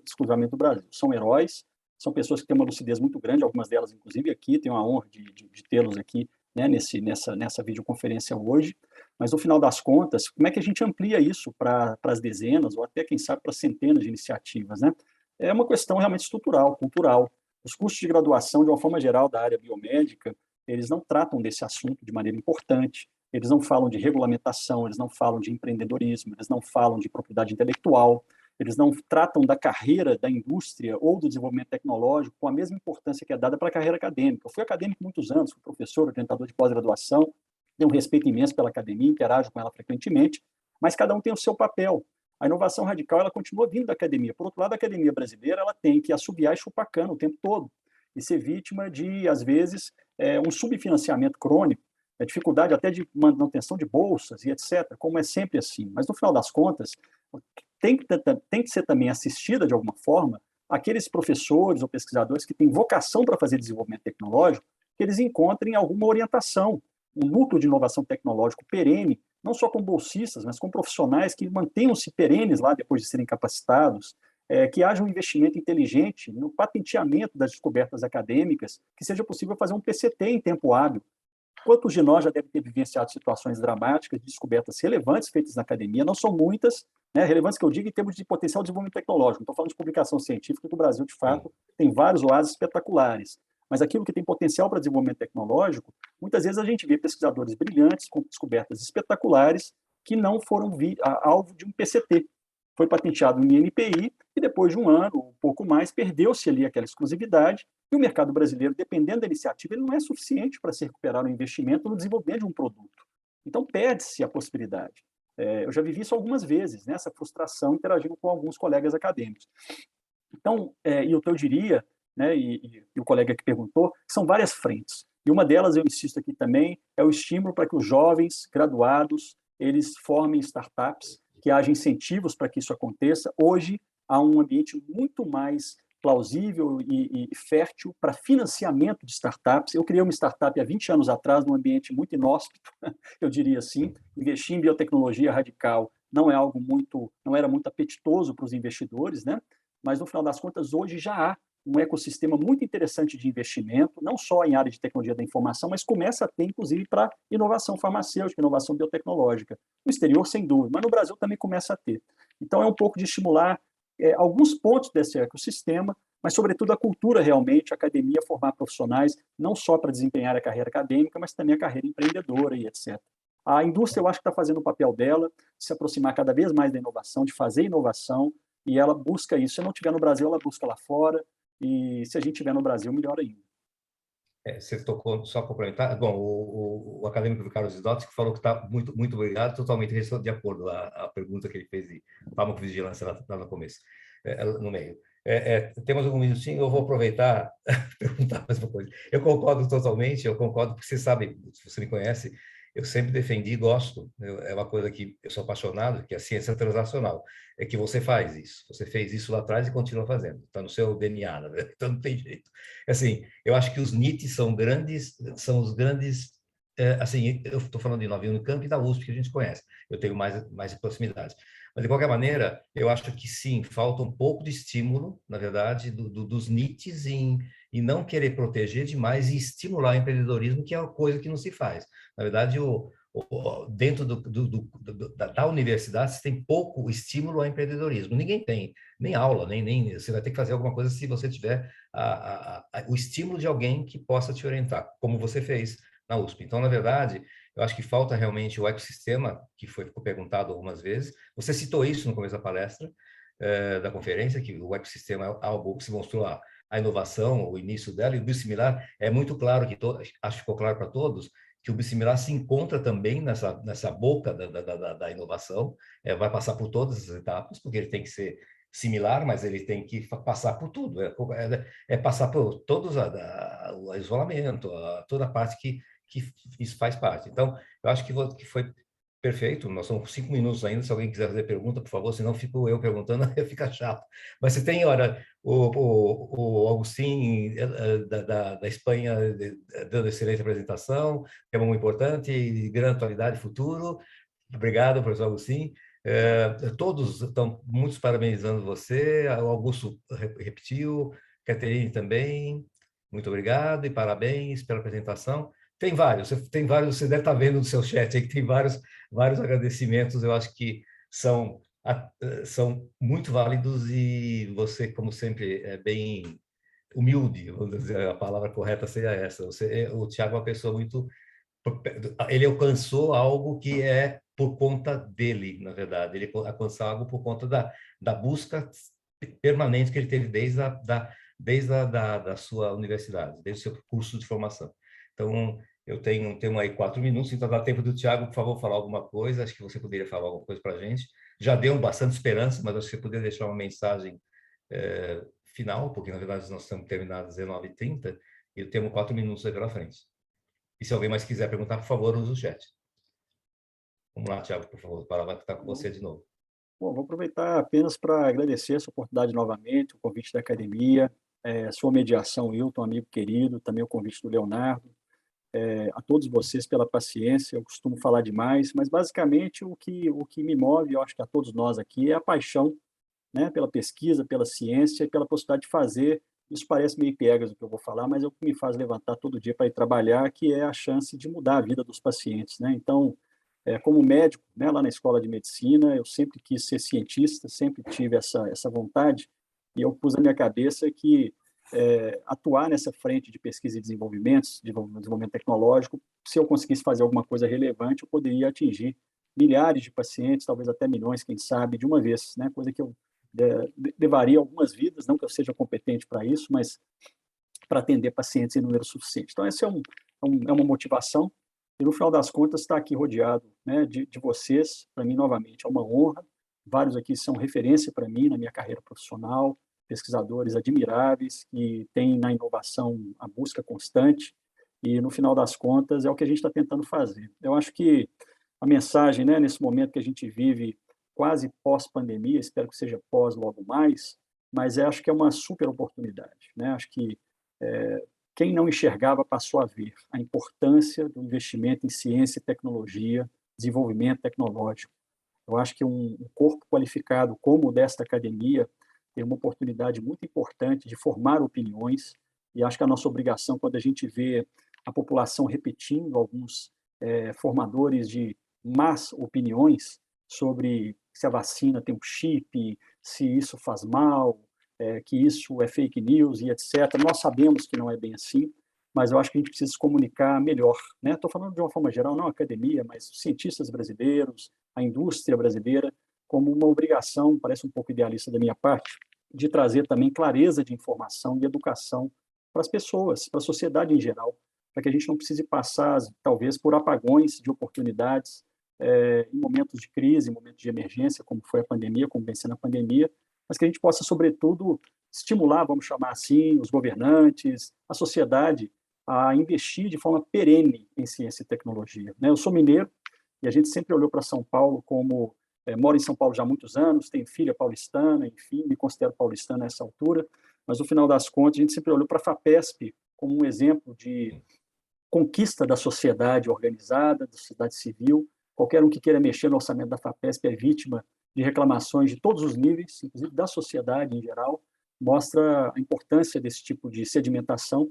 exclusivamente do Brasil. São heróis, são pessoas que têm uma lucidez muito grande, algumas delas, inclusive, aqui, tenho a honra de tê-los aqui, né, nessa videoconferência hoje, mas, no final das contas, como é que a gente amplia isso para as dezenas, ou até, quem sabe, para centenas de iniciativas, né? É uma questão realmente estrutural, cultural. Os cursos de graduação, de uma forma geral, da área biomédica, eles não tratam desse assunto de maneira importante. Eles não falam de regulamentação, eles não falam de empreendedorismo, eles não falam de propriedade intelectual, eles não tratam da carreira da indústria ou do desenvolvimento tecnológico com a mesma importância que é dada para a carreira acadêmica. Eu fui acadêmico muitos anos, fui professor, orientador de pós-graduação, tenho um respeito imenso pela academia, interajo com ela frequentemente, mas cada um tem o seu papel. A inovação radical, ela continua vindo da academia. Por outro lado, a academia brasileira, ela tem que assobiar e chupar cana o tempo todo e ser vítima de, às vezes, um subfinanciamento crônico, a dificuldade até de manutenção de bolsas e etc., como é sempre assim. Mas, no final das contas, tem que ser também assistida, de alguma forma, aqueles professores ou pesquisadores que têm vocação para fazer desenvolvimento tecnológico, que eles encontrem alguma orientação, um núcleo de inovação tecnológica perene, não só com bolsistas, mas com profissionais que mantenham-se perenes lá depois de serem capacitados, que haja um investimento inteligente no patenteamento das descobertas acadêmicas, que seja possível fazer um PCT em tempo hábil. Quantos de nós já devem ter vivenciado situações dramáticas de descobertas relevantes feitas na academia? Não são muitas, né? Relevantes que eu digo em termos de potencial de desenvolvimento tecnológico. Não estou falando de publicação científica, que o Brasil, de fato, tem vários oásis espetaculares. Mas aquilo que tem potencial para desenvolvimento tecnológico, muitas vezes a gente vê pesquisadores brilhantes, com descobertas espetaculares, que não foram alvo de um PCT. Foi patenteado no INPI e depois de um ano, ou um pouco mais, perdeu-se ali aquela exclusividade e o mercado brasileiro, dependendo da iniciativa, ele não é suficiente para se recuperar o investimento no desenvolvimento de um produto. Então, perde-se a possibilidade. Eu já vivi isso algumas vezes, né, essa frustração interagindo com alguns colegas acadêmicos. Então, e o que eu diria, né, e o colega que perguntou, são várias frentes. E uma delas, eu insisto aqui também, é o estímulo para que os jovens graduados, eles formem startups, que haja incentivos para que isso aconteça. Hoje, há um ambiente muito mais plausível e fértil para financiamento de startups. Eu criei uma startup há 20 anos atrás, num ambiente muito inóspito, eu diria assim. Investir em biotecnologia radical não era muito apetitoso para os investidores, né? Mas, no final das contas, hoje já há um ecossistema muito interessante de investimento, não só em área de tecnologia da informação, mas começa a ter, inclusive, para inovação farmacêutica, inovação biotecnológica. No exterior, sem dúvida, mas no Brasil também começa a ter. Então, é um pouco de estimular alguns pontos desse ecossistema, mas, sobretudo, a cultura realmente, a academia formar profissionais, não só para desempenhar a carreira acadêmica, mas também a carreira empreendedora e etc. A indústria, eu acho que está fazendo o papel dela, de se aproximar cada vez mais da inovação, de fazer inovação, e ela busca isso. Se não tiver no Brasil, ela busca lá fora, e se a gente tiver no Brasil, melhor ainda. Você tocou, só complementar, bom, o acadêmico Carlos Isdottir que falou que está muito obrigado, totalmente de acordo a pergunta que ele fez de farmacovigilância lá no começo, no meio. Temos algum minutinho, eu vou aproveitar perguntar mais uma coisa. Eu concordo totalmente, eu concordo, porque você sabe, se você me conhece, eu sempre defendi e gosto, é uma coisa que eu sou apaixonado, que é a ciência translacional, é que você faz isso, você fez isso lá atrás e continua fazendo, está no seu DNA, né? Então não tem jeito. Assim, eu acho que os NITs são os grandes, assim, eu estou falando de Nova Unicamp e da USP, que a gente conhece, eu tenho mais proximidades. Mas, de qualquer maneira, eu acho que sim, falta um pouco de estímulo, na verdade, dos NITs em não querer proteger demais e estimular o empreendedorismo, que é uma coisa que não se faz. Na verdade, dentro da universidade, você tem pouco estímulo ao empreendedorismo. Ninguém tem, nem aula, nem você vai ter que fazer alguma coisa se você tiver o estímulo de alguém que possa te orientar, como você fez na USP. Então, na verdade, eu acho que falta realmente o ecossistema, que ficou perguntado algumas vezes. Você citou isso no começo da palestra, da conferência, que o ecossistema é algo que se mostrou a inovação, o início dela, e o biosimilar é muito claro, acho que ficou claro para todos, que o biosimilar se encontra também nessa boca da inovação, vai passar por todas as etapas, porque ele tem que ser similar, mas ele tem que passar por tudo, passar por todos o isolamento, toda a parte que isso faz parte. Então, eu acho que foi perfeito, nós somos 5 minutos ainda, se alguém quiser fazer pergunta, por favor, senão fico eu perguntando, fica chato. Mas você tem, olha, o Agustin da Espanha dando excelente apresentação, que é muito importante, grande atualidade e futuro. Obrigado, professor Agustin. Todos estão muitos parabenizando você, o Augusto repetiu, Caterine também, muito obrigado e parabéns pela apresentação. Tem vários, você deve estar vendo no seu chat aí que tem vários agradecimentos, eu acho que são muito válidos e você, como sempre, é bem humilde, vamos dizer, a palavra correta seria essa. O Tiago é uma pessoa muito... Ele alcançou algo que é por conta dele, na verdade. Ele alcançou algo por conta da busca permanente que ele teve desde da sua universidade, desde o seu curso de formação. Então, eu tenho aí 4 minutos, então dá tempo do Tiago, por favor, falar alguma coisa. Acho que você poderia falar alguma coisa para a gente. Já deu bastante esperança, mas acho que você poderia deixar uma mensagem final, porque, na verdade, nós estamos terminados às 19h30 e temos 4 minutos aí pela frente. E se alguém mais quiser perguntar, por favor, use o chat. Vamos lá, Tiago, por favor, a palavra está com você de novo. Bom, vou aproveitar apenas para agradecer essa oportunidade novamente, o convite da academia, sua mediação, Wilton, amigo querido, também o convite do Leonardo, a todos vocês pela paciência. Eu costumo falar demais, mas basicamente o que me move, eu acho que a todos nós aqui, é a paixão, né, pela pesquisa, pela ciência e pela possibilidade de fazer. Isso parece meio piegas o que eu vou falar, mas é o que me faz levantar todo dia para ir trabalhar, que é a chance de mudar a vida dos pacientes, né? Então, como médico, né, lá na escola de medicina, eu sempre quis ser cientista, sempre tive essa vontade, e eu pus na minha cabeça que atuar nessa frente de pesquisa e desenvolvimento tecnológico, se eu conseguisse fazer alguma coisa relevante, eu poderia atingir milhares de pacientes, talvez até milhões, quem sabe, de uma vez, né? Coisa que eu levaria algumas vidas, não que eu seja competente para isso, mas para atender pacientes em número suficiente. Então, essa é uma motivação, e no final das contas, estar aqui rodeado, né, de vocês, para mim, novamente, é uma honra. Vários aqui são referência para mim na minha carreira profissional, pesquisadores admiráveis, que têm na inovação a busca constante, e no final das contas é o que a gente está tentando fazer. Eu acho que a mensagem, né, nesse momento que a gente vive quase pós-pandemia, espero que seja pós logo mais, mas acho que é uma super oportunidade, né? Acho que quem não enxergava passou a ver a importância do investimento em ciência e tecnologia, desenvolvimento tecnológico. Eu acho que um corpo qualificado como o desta academia tem uma oportunidade muito importante de formar opiniões, e acho que a nossa obrigação, quando a gente vê a população repetindo alguns formadores de más opiniões sobre se a vacina tem um chip, se isso faz mal, que isso é fake news e etc. Nós sabemos que não é bem assim, mas eu acho que a gente precisa se comunicar melhor, né? Estou falando de uma forma geral, não a academia, mas os cientistas brasileiros, a indústria brasileira, como uma obrigação, parece um pouco idealista da minha parte, de trazer também clareza de informação e educação para as pessoas, para a sociedade em geral, para que a gente não precise passar, talvez, por apagões de oportunidades em momentos de crise, em momentos de emergência, como foi a pandemia, como vem sendo a pandemia, mas que a gente possa, sobretudo, estimular, vamos chamar assim, os governantes, a sociedade, a investir de forma perene em ciência e tecnologia. Eu sou mineiro e a gente sempre olhou para São Paulo como... moro em São Paulo já há muitos anos, tenho filha paulistana, enfim, me considero paulistano nessa altura, mas no final das contas a gente sempre olhou para a FAPESP como um exemplo de conquista da sociedade organizada, da sociedade civil. Qualquer um que queira mexer no orçamento da FAPESP é vítima de reclamações de todos os níveis, inclusive da sociedade em geral, mostra a importância desse tipo de sedimentação,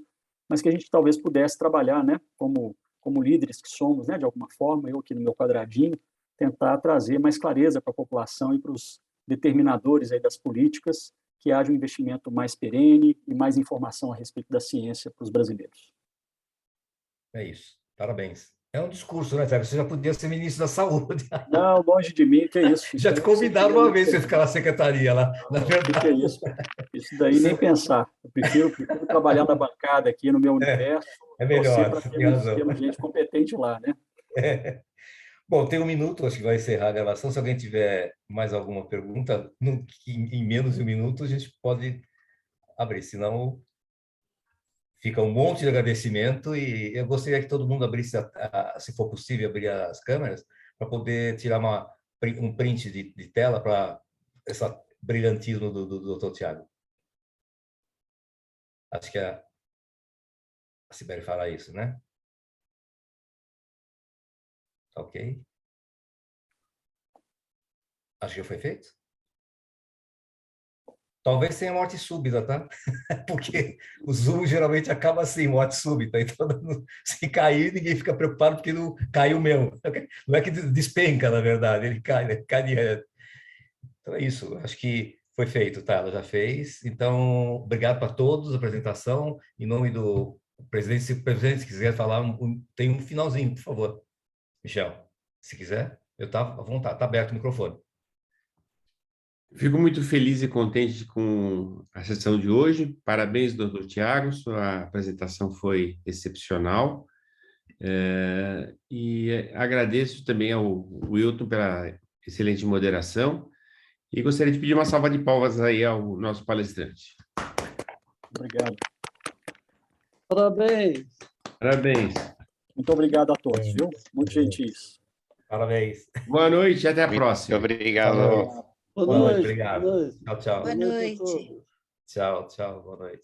mas que a gente talvez pudesse trabalhar, né, como líderes que somos, né, de alguma forma, eu aqui no meu quadradinho, tentar trazer mais clareza para a população e para os determinadores aí das políticas, que haja um investimento mais perene e mais informação a respeito da ciência para os brasileiros. É isso. Parabéns. É um discurso, né, Tiago? Você já podia ser ministro da Saúde. Não, longe de mim, que é isso. Já te convidaram uma vez para ficar na secretaria lá, na verdade. Que é isso? Isso daí nem pensar. Eu prefiro trabalhar na bancada aqui no meu universo. É melhor, para tem razão. termos gente competente lá, né? Bom, tem 1 minuto, acho que vai encerrar a gravação. Se alguém tiver mais alguma pergunta, em menos de 1 minuto, a gente pode abrir, senão fica um monte de agradecimento e eu gostaria que todo mundo abrisse, se for possível, abrir as câmeras para poder tirar um print de tela para esse brilhantismo do Dr. Tiago. Acho que a Sibeli fala isso, né? Ok. Acho que já foi feito. Talvez tenha morte súbita, tá? Porque o Zoom geralmente acaba assim, morte súbita. Então, se cair, ninguém fica preocupado porque não caiu mesmo. Não é que despenca, na verdade, ele cai, né? Cai direto. Então é isso, acho que foi feito, tá? Ela já fez. Então, obrigado para todos a apresentação. Em nome do presidente, se o presidente quiser falar, tem um finalzinho, por favor. Michel, se quiser, eu estava à vontade, está aberto o microfone. Fico muito feliz e contente com a sessão de hoje. Parabéns, doutor Tiago, sua apresentação foi excepcional. E agradeço também ao Wilton pela excelente moderação. E gostaria de pedir uma salva de palmas aí ao nosso palestrante. Obrigado. Parabéns. Parabéns. Muito obrigado a todos, viu? Muito gentis. Parabéns. Boa noite e até a próxima. Obrigado. Boa noite. Obrigado. Boa noite. Tchau, tchau. Boa noite. Tchau, tchau. Boa noite.